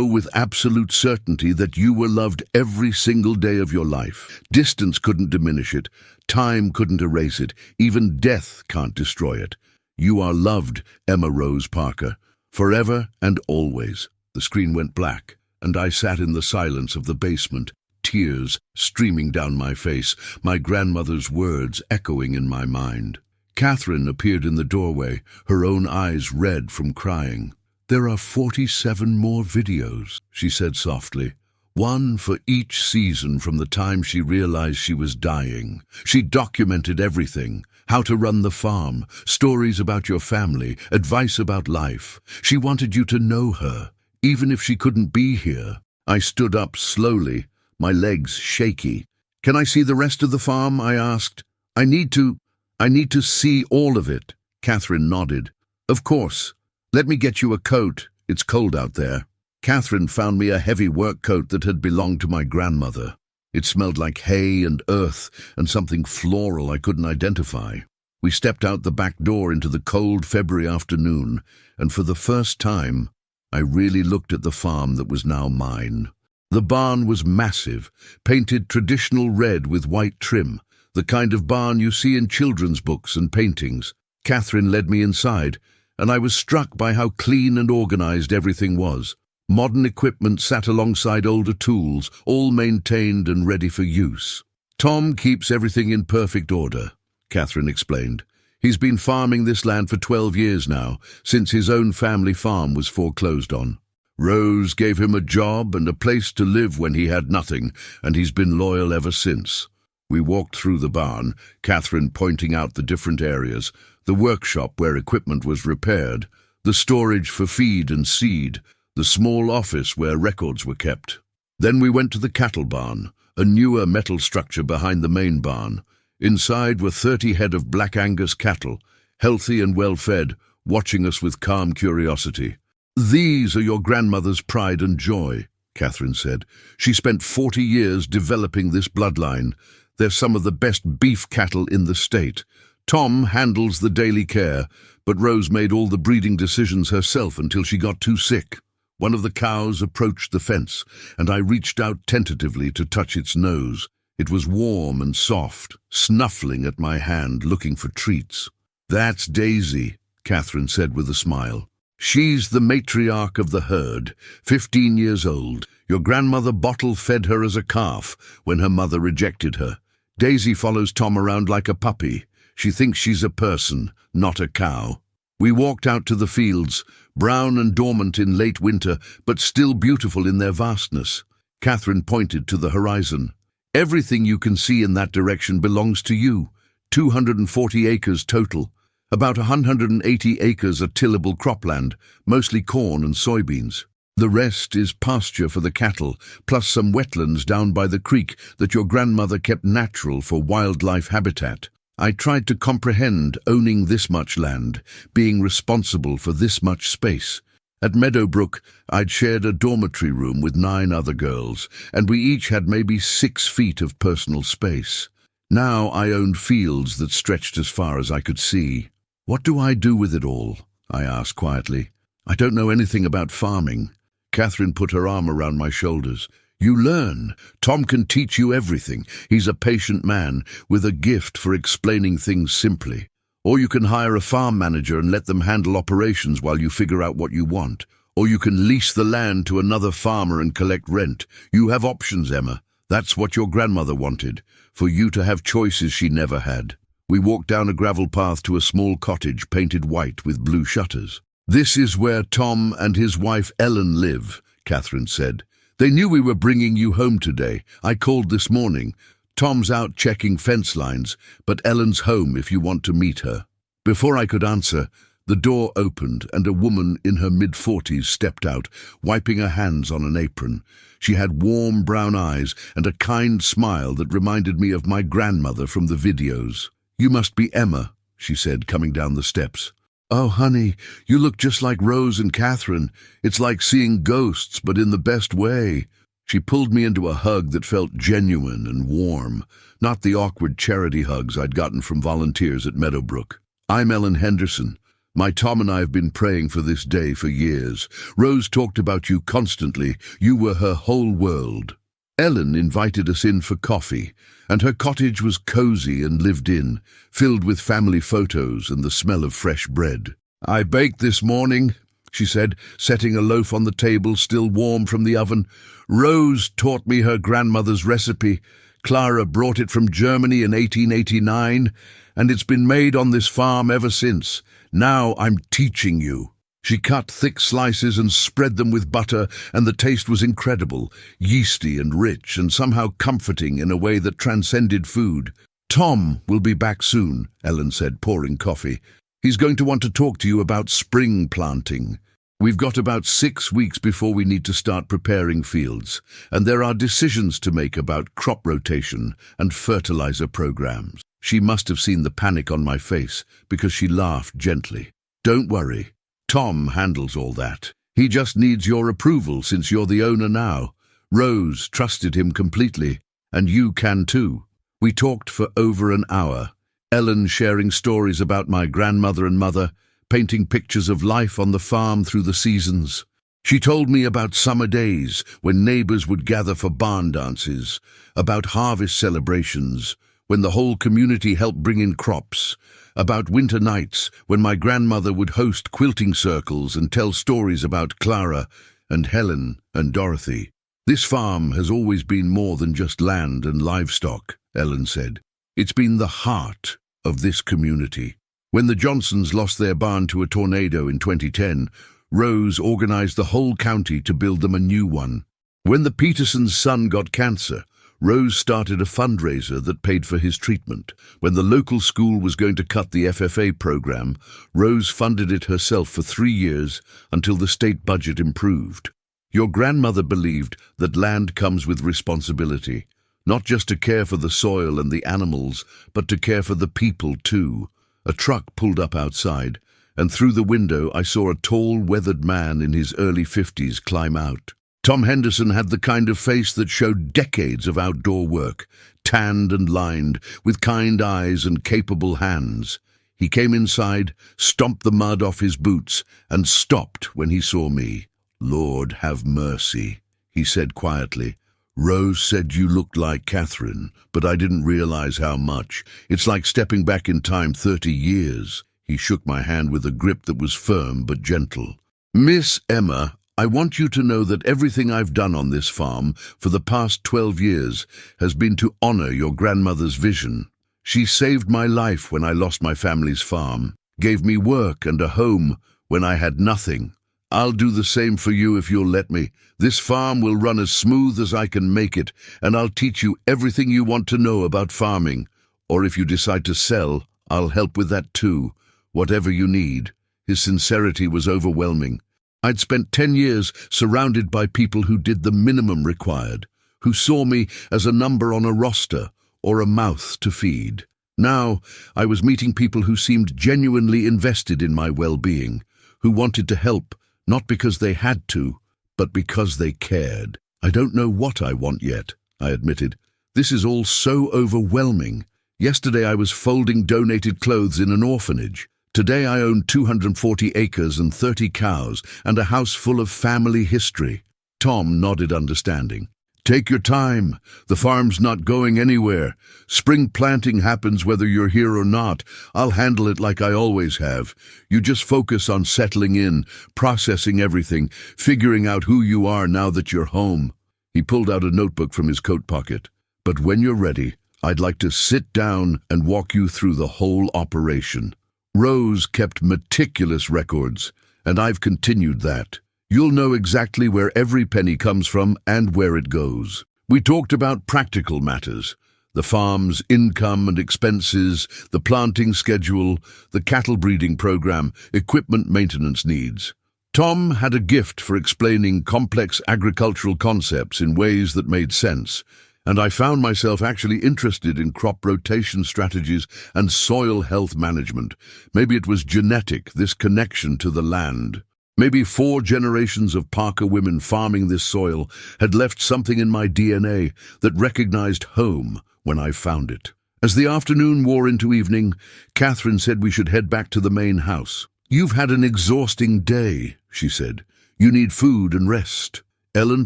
with absolute certainty that you were loved every single day of your life. Distance couldn't diminish it, time couldn't erase it, even death can't destroy it. You are loved, Emma Rose Parker, forever and always. The screen went black, and I sat in the silence of the basement, tears streaming down my face, my grandmother's words echoing in my mind. Catherine appeared in the doorway, her own eyes red from crying. "There are 47 more videos," she said softly. "One for each season from the time she realized she was dying. She documented everything. How to run the farm, stories about your family, advice about life. She wanted you to know her, even if she couldn't be here." I stood up slowly, my legs shaky. "Can I see the rest of the farm?" I asked. I need to see all of it." Catherine nodded. "Of course. Let me get you a coat. It's cold out there." Catherine found me a heavy work coat that had belonged to my grandmother. It smelled like hay and earth and something floral I couldn't identify. We stepped out the back door into the cold February afternoon, and for the first time, I really looked at the farm that was now mine. The barn was massive, painted traditional red with white trim, the kind of barn you see in children's books and paintings. Catherine led me inside, and I was struck by how clean and organized everything was. Modern equipment sat alongside older tools, all maintained and ready for use. "Tom keeps everything in perfect order," Catherine explained. "He's been farming this land for 12 years now, since his own family farm was foreclosed on. Rose gave him a job and a place to live when he had nothing, and he's been loyal ever since." We walked through the barn, Catherine pointing out the different areas, the workshop where equipment was repaired, the storage for feed and seed, the small office where records were kept. Then we went to the cattle barn, a newer metal structure behind the main barn. Inside were 30 head of Black Angus cattle, healthy and well-fed, watching us with calm curiosity. "These are your grandmother's pride and joy," Catherine said. "She spent 40 years developing this bloodline. They're some of the best beef cattle in the state. Tom handles the daily care, but Rose made all the breeding decisions herself until she got too sick." One of the cows approached the fence, and I reached out tentatively to touch its nose. It was warm and soft, snuffling at my hand, looking for treats. "That's Daisy," Catherine said with a smile. "She's the matriarch of the herd, 15 years old. Your grandmother bottle-fed her as a calf when her mother rejected her. Daisy follows Tom around like a puppy. She thinks she's a person, not a cow." We walked out to the fields, brown and dormant in late winter, but still beautiful in their vastness. Catherine pointed to the horizon. "Everything you can see in that direction belongs to you. 240 acres total. About 180 acres are tillable cropland, mostly corn and soybeans. The rest is pasture for the cattle, plus some wetlands down by the creek that your grandmother kept natural for wildlife habitat. I tried to comprehend owning this much land, being responsible for this much space. At Meadowbrook, I'd shared a dormitory room with 9 other girls, and we each had maybe 6 feet of personal space. Now I owned fields that stretched as far as I could see. "What do I do with it all?" I asked quietly. "I don't know anything about farming." Catherine put her arm around my shoulders. "You learn. Tom can teach you everything. He's a patient man with a gift for explaining things simply. Or you can hire a farm manager and let them handle operations while you figure out what you want. Or you can lease the land to another farmer and collect rent. You have options, Emma. That's what your grandmother wanted, for you to have choices she never had." We walked down a gravel path to a small cottage painted white with blue shutters. "This is where Tom and his wife Ellen live," Catherine said. "They knew we were bringing you home today. I called this morning. Tom's out checking fence lines, but Ellen's home if you want to meet her." Before I could answer, the door opened and a woman in her mid-40s stepped out, wiping her hands on an apron. She had warm brown eyes and a kind smile that reminded me of my grandmother from the videos. "You must be Emma," she said, coming down the steps. "Oh, honey, you look just like Rose and Catherine. It's like seeing ghosts, but in the best way." She pulled me into a hug that felt genuine and warm, not the awkward charity hugs I'd gotten from volunteers at Meadowbrook. "I'm Ellen Henderson. My Tom and I have been praying for this day for years. Rose talked about you constantly. You were her whole world. Ellen invited us in for coffee, and her cottage was cozy and lived in, filled with family photos and the smell of fresh bread. "I baked this morning," she said, setting a loaf on the table, still warm from the oven. "Rose taught me her grandmother's recipe. Clara brought it from Germany in 1889, and it's been made on this farm ever since. Now I'm teaching you." She cut thick slices and spread them with butter, and the taste was incredible, yeasty and rich, and somehow comforting in a way that transcended food. "Tom will be back soon," Ellen said, pouring coffee. "He's going to want to talk to you about spring planting. We've got about 6 weeks before we need to start preparing fields, and there are decisions to make about crop rotation and fertilizer programs." She must have seen the panic on my face, because she laughed gently. "Don't worry. Tom handles all that. He just needs your approval since you're the owner now. Rose trusted him completely, and you can too." We talked for over an hour, Ellen sharing stories about my grandmother and mother, painting pictures of life on the farm through the seasons. She told me about summer days when neighbors would gather for barn dances, about harvest celebrations, when the whole community helped bring in crops, about winter nights when my grandmother would host quilting circles and tell stories about Clara and Helen and Dorothy. "This farm has always been more than just land and livestock," Ellen said. "It's been the heart of this community." When the Johnsons lost their barn to a tornado in 2010, Rose organized the whole county to build them a new one. When the Petersons' son got cancer, Rose started a fundraiser that paid for his treatment. When the local school was going to cut the FFA program, Rose funded it herself for 3 years until the state budget improved. Your grandmother believed that land comes with responsibility, not just to care for the soil and the animals, but to care for the people too. A truck pulled up outside, and through the window I saw a tall, weathered man in his early 50s climb out. Tom Henderson had the kind of face that showed decades of outdoor work, tanned and lined, with kind eyes and capable hands. He came inside, stomped the mud off his boots, and stopped when he saw me. "Lord, have mercy," he said quietly. "Rose said you looked like Catherine, but I didn't realize how much. It's like stepping back in time 30 years. He shook my hand with a grip that was firm but gentle. "Miss Emma, I want you to know that everything I've done on this farm for the past 12 years has been to honor your grandmother's vision. She saved my life when I lost my family's farm, gave me work and a home when I had nothing. I'll do the same for you if you'll let me. This farm will run as smooth as I can make it, and I'll teach you everything you want to know about farming. Or if you decide to sell, I'll help with that too, whatever you need." His sincerity was overwhelming. I'd spent 10 years surrounded by people who did the minimum required, who saw me as a number on a roster or a mouth to feed. Now I was meeting people who seemed genuinely invested in my well-being, who wanted to help, not because they had to, but because they cared. "I don't know what I want yet," I admitted. "This is all so overwhelming. Yesterday I was folding donated clothes in an orphanage. Today I own 240 acres and 30 cows and a house full of family history." Tom nodded understanding. "Take your time. The farm's not going anywhere. Spring planting happens whether you're here or not. I'll handle it like I always have. You just focus on settling in, processing everything, figuring out who you are now that you're home." He pulled out a notebook from his coat pocket. "But when you're ready, I'd like to sit down and walk you through the whole operation." Rose kept meticulous records, and I've continued that. You'll know exactly where every penny comes from and where it goes. We talked about practical matters, the farm's income and expenses, the planting schedule, the cattle breeding program, equipment maintenance needs. Tom had a gift for explaining complex agricultural concepts in ways that made sense, and I found myself actually interested in crop rotation strategies and soil health management. Maybe it was genetic, this connection to the land. Maybe 4 generations of Parker women farming this soil had left something in my DNA that recognized home when I found it. As the afternoon wore into evening, Catherine said we should head back to the main house. "You've had an exhausting day," she said. "You need food and rest." Ellen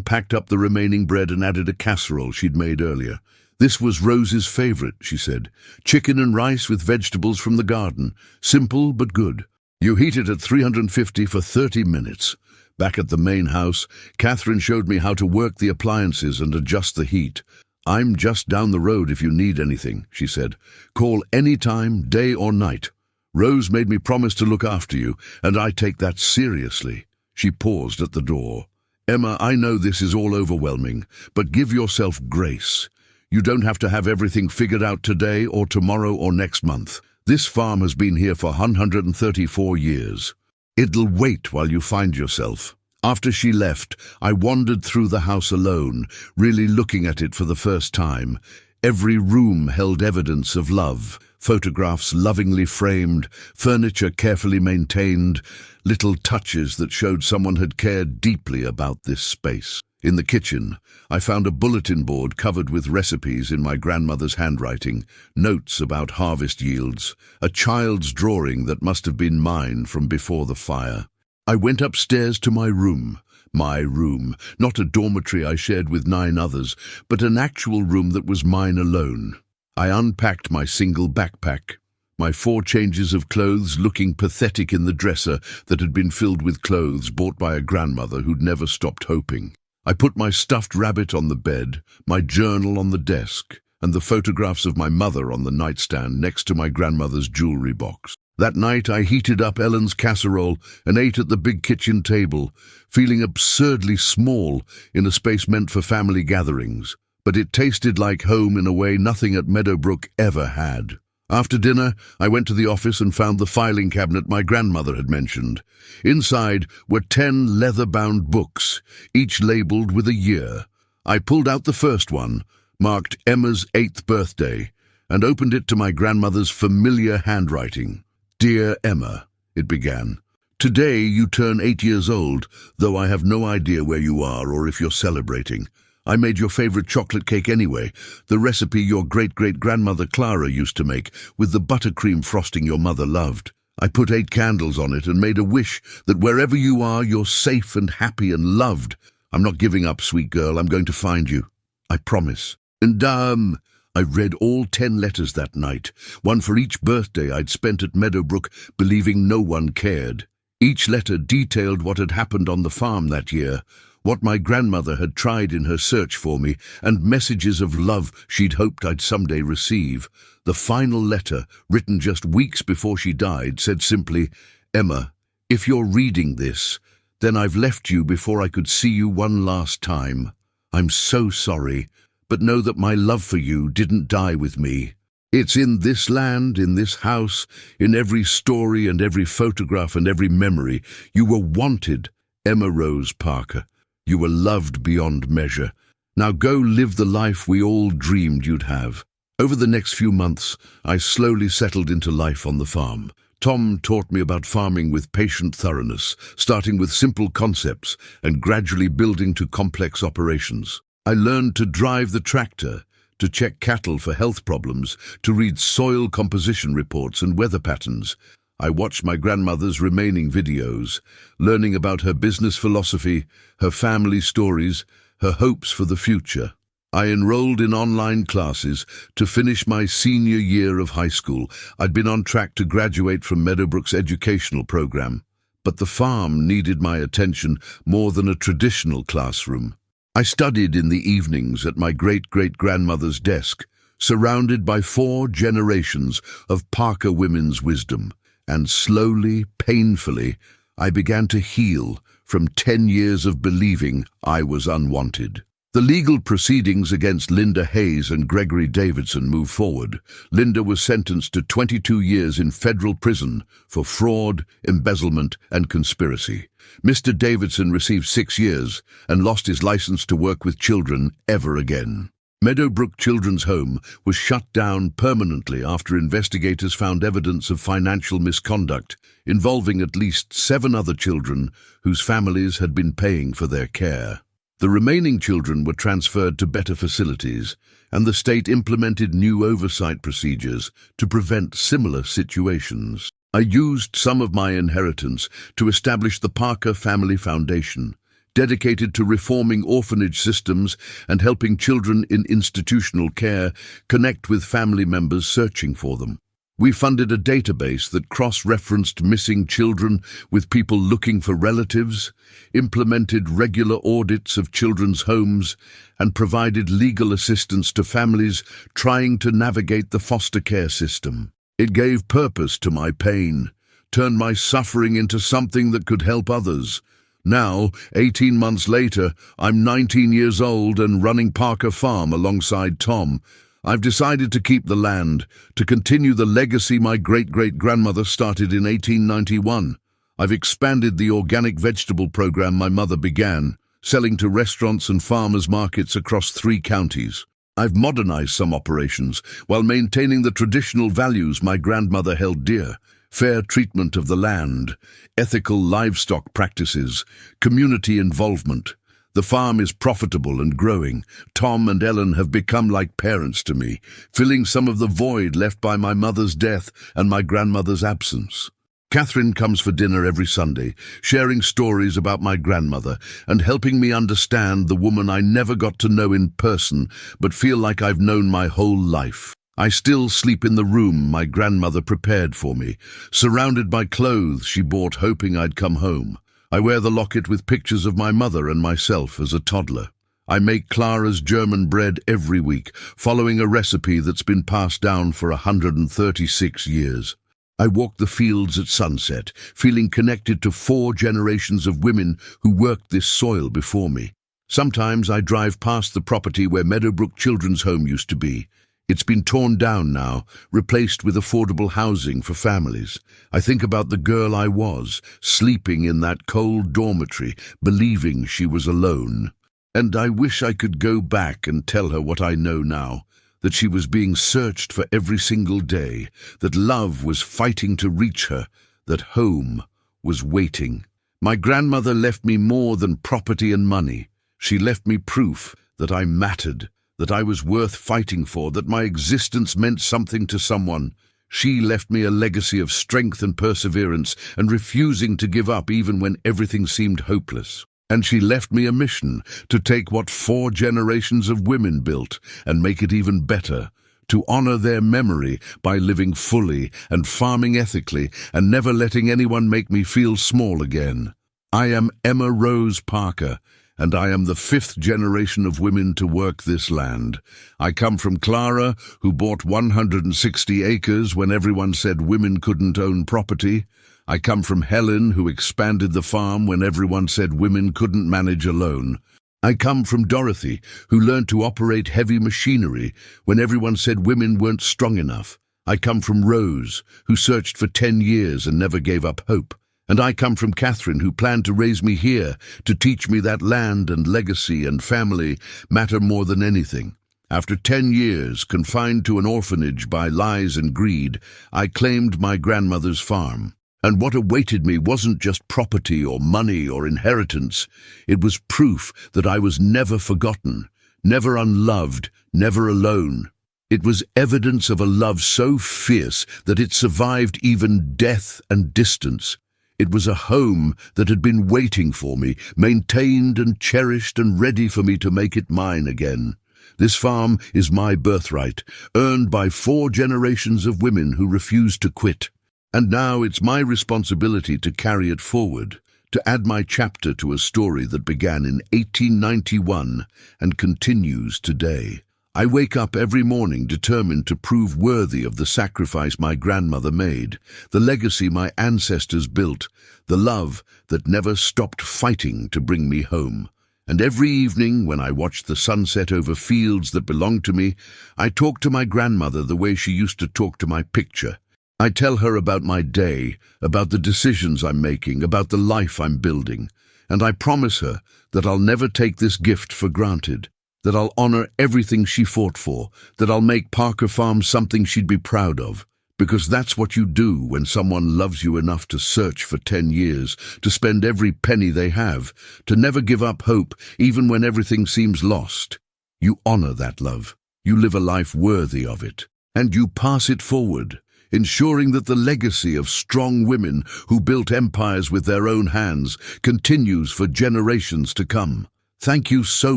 packed up the remaining bread and added a casserole she'd made earlier. "This was Rose's favorite," she said. "Chicken and rice with vegetables from the garden. Simple but good. You heat it at 350 for 30 minutes. Back at the main house, Catherine showed me how to work the appliances and adjust the heat. "I'm just down the road if you need anything," she said. "Call any time, day or night. Rose made me promise to look after you, and I take that seriously." She paused at the door. "Emma, I know this is all overwhelming, but give yourself grace. You don't have to have everything figured out today or tomorrow or next month. This farm has been here for 134 years. It'll wait while you find yourself." After she left, I wandered through the house alone, really looking at it for the first time. Every room held evidence of love. Photographs lovingly framed, furniture carefully maintained, little touches that showed someone had cared deeply about this space. In the kitchen, I found a bulletin board covered with recipes in my grandmother's handwriting, notes about harvest yields, a child's drawing that must have been mine from before the fire. I went upstairs to my room, not a dormitory I shared with 9 others, but an actual room that was mine alone. I unpacked my single backpack, my 4 changes of clothes looking pathetic in the dresser that had been filled with clothes bought by a grandmother who'd never stopped hoping. I put my stuffed rabbit on the bed, my journal on the desk, and the photographs of my mother on the nightstand next to my grandmother's jewelry box. That night I heated up Ellen's casserole and ate at the big kitchen table, feeling absurdly small in a space meant for family gatherings. But it tasted like home in a way nothing at Meadowbrook ever had. After dinner, I went to the office and found the filing cabinet my grandmother had mentioned. Inside were 10 leather-bound books, each labelled with a year. I pulled out the first one, marked Emma's 8th birthday, and opened it to my grandmother's familiar handwriting. "Dear Emma," it began. "Today you turn 8 years old, though I have no idea where you are or if you're celebrating. I made your favorite chocolate cake anyway, the recipe your great-great-grandmother Clara used to make, with the buttercream frosting your mother loved. I put 8 candles on it and made a wish that wherever you are, you're safe and happy and loved. I'm not giving up, sweet girl. I'm going to find you. I promise." And I read all 10 letters that night, one for each birthday I'd spent at Meadowbrook, believing no one cared. Each letter detailed what had happened on the farm that year, what my grandmother had tried in her search for me, and messages of love she'd hoped I'd someday receive. The final letter, written just weeks before she died, said simply, "Emma, if you're reading this, then I've left you before I could see you one last time. I'm so sorry, but know that my love for you didn't die with me. It's in this land, in this house, in every story and every photograph and every memory. You were wanted, Emma Rose Parker. You were loved beyond measure. Now go live the life we all dreamed you'd have." Over the next few months, I slowly settled into life on the farm. Tom taught me about farming with patient thoroughness, starting with simple concepts and gradually building to complex operations. I learned to drive the tractor, to check cattle for health problems, to read soil composition reports and weather patterns. I watched my grandmother's remaining videos, learning about her business philosophy, her family stories, her hopes for the future. I enrolled in online classes to finish my senior year of high school. I'd been on track to graduate from Meadowbrook's educational program, but the farm needed my attention more than a traditional classroom. I studied in the evenings at my great-great-grandmother's desk, surrounded by 4 generations of Parker women's wisdom. And slowly, painfully, I began to heal from 10 years of believing I was unwanted. The legal proceedings against Linda Hayes and Gregory Davidson moved forward. Linda was sentenced to 22 years in federal prison for fraud, embezzlement, and conspiracy. Mr. Davidson received 6 years and lost his license to work with children ever again. Meadowbrook Children's Home was shut down permanently after investigators found evidence of financial misconduct involving at least 7 other children whose families had been paying for their care. The remaining children were transferred to better facilities, and the state implemented new oversight procedures to prevent similar situations. I used some of my inheritance to establish the Parker Family Foundation, dedicated to reforming orphanage systems and helping children in institutional care connect with family members searching for them. We funded a database that cross-referenced missing children with people looking for relatives, implemented regular audits of children's homes, and provided legal assistance to families trying to navigate the foster care system. It gave purpose to my pain, turned my suffering into something that could help others. Now, 18 months later, I'm 19 years old and running Parker Farm alongside Tom. I've decided to keep the land, to continue the legacy my great-great-grandmother started in 1891. I've expanded the organic vegetable program my mother began, selling to restaurants and farmers markets across 3 counties. I've modernized some operations while maintaining the traditional values my grandmother held dear: fair treatment of the land, ethical livestock practices, community involvement. The farm is profitable and growing. Tom and Ellen have become like parents to me, filling some of the void left by my mother's death and my grandmother's absence. Catherine comes for dinner every Sunday, sharing stories about my grandmother and helping me understand the woman I never got to know in person but feel like I've known my whole life. I still sleep in the room my grandmother prepared for me, surrounded by clothes she bought hoping I'd come home. I wear the locket with pictures of my mother and myself as a toddler. I make Clara's German bread every week, following a recipe that's been passed down for 136 years. I walk the fields at sunset, feeling connected to 4 generations of women who worked this soil before me. Sometimes I drive past the property where Meadowbrook Children's Home used to be. It's been torn down now, replaced with affordable housing for families. I think about the girl I was, sleeping in that cold dormitory, believing she was alone. And I wish I could go back and tell her what I know now, that she was being searched for every single day, that love was fighting to reach her, that home was waiting. My grandmother left me more than property and money. She left me proof that I mattered, that I was worth fighting for, that my existence meant something to someone. She left me a legacy of strength and perseverance and refusing to give up even when everything seemed hopeless. And she left me a mission to take what 4 generations of women built and make it even better, to honor their memory by living fully and farming ethically and never letting anyone make me feel small again. I am Emma Rose Parker, and I am the 5th generation of women to work this land. I come from Clara, who bought 160 acres when everyone said women couldn't own property. I come from Helen, who expanded the farm when everyone said women couldn't manage alone. I come from Dorothy, who learned to operate heavy machinery when everyone said women weren't strong enough. I come from Rose, who searched for 10 years and never gave up hope. And I come from Catherine, who planned to raise me here, to teach me that land and legacy and family matter more than anything. After 10 years, confined to an orphanage by lies and greed, I claimed my grandmother's farm. And what awaited me wasn't just property or money or inheritance. It was proof that I was never forgotten, never unloved, never alone. It was evidence of a love so fierce that it survived even death and distance. It was a home that had been waiting for me, maintained and cherished and ready for me to make it mine again. This farm is my birthright, earned by 4 generations of women who refused to quit. And now it's my responsibility to carry it forward, to add my chapter to a story that began in 1891 and continues today. I wake up every morning determined to prove worthy of the sacrifice my grandmother made, the legacy my ancestors built, the love that never stopped fighting to bring me home. And every evening, when I watch the sunset over fields that belong to me, I talk to my grandmother the way she used to talk to my picture. I tell her about my day, about the decisions I'm making, about the life I'm building, and I promise her that I'll never take this gift for granted, that I'll honor everything she fought for, that I'll make Parker Farm something she'd be proud of, because that's what you do when someone loves you enough to search for 10 years, to spend every penny they have, to never give up hope even when everything seems lost. You honor that love, you live a life worthy of it, and you pass it forward. ensuring that the legacy of strong women who built empires with their own hands continues for generations to come. Thank you so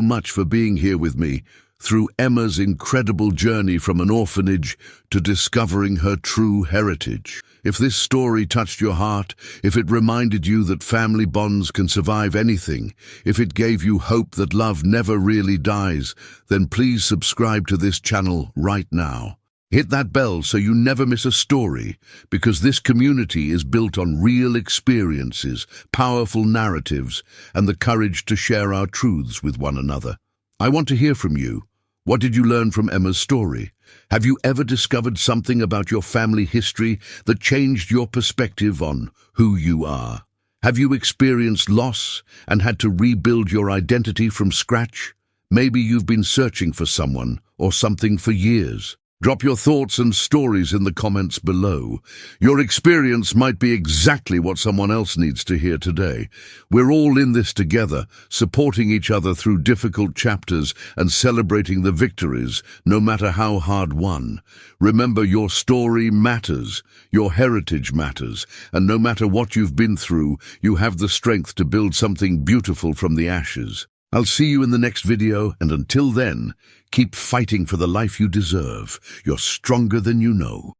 much for being here with me through Emma's incredible journey from an orphanage to discovering her true heritage. If this story touched your heart, if it reminded you that family bonds can survive anything, if it gave you hope that love never really dies, then please subscribe to this channel right now. Hit that bell so you never miss a story, because this community is built on real experiences, powerful narratives, and the courage to share our truths with one another. I want to hear from you. What did you learn from Emma's story? Have you ever discovered something about your family history that changed your perspective on who you are? Have you experienced loss and had to rebuild your identity from scratch? Maybe you've been searching for someone or something for years. Drop your thoughts and stories in the comments below. Your experience might be exactly what someone else needs to hear today. We're all in this together, supporting each other through difficult chapters and celebrating the victories, no matter how hard won. Remember, your story matters, your heritage matters, and no matter what you've been through, you have the strength to build something beautiful from the ashes. I'll see you in the next video, and until then, keep fighting for the life you deserve. You're stronger than you know.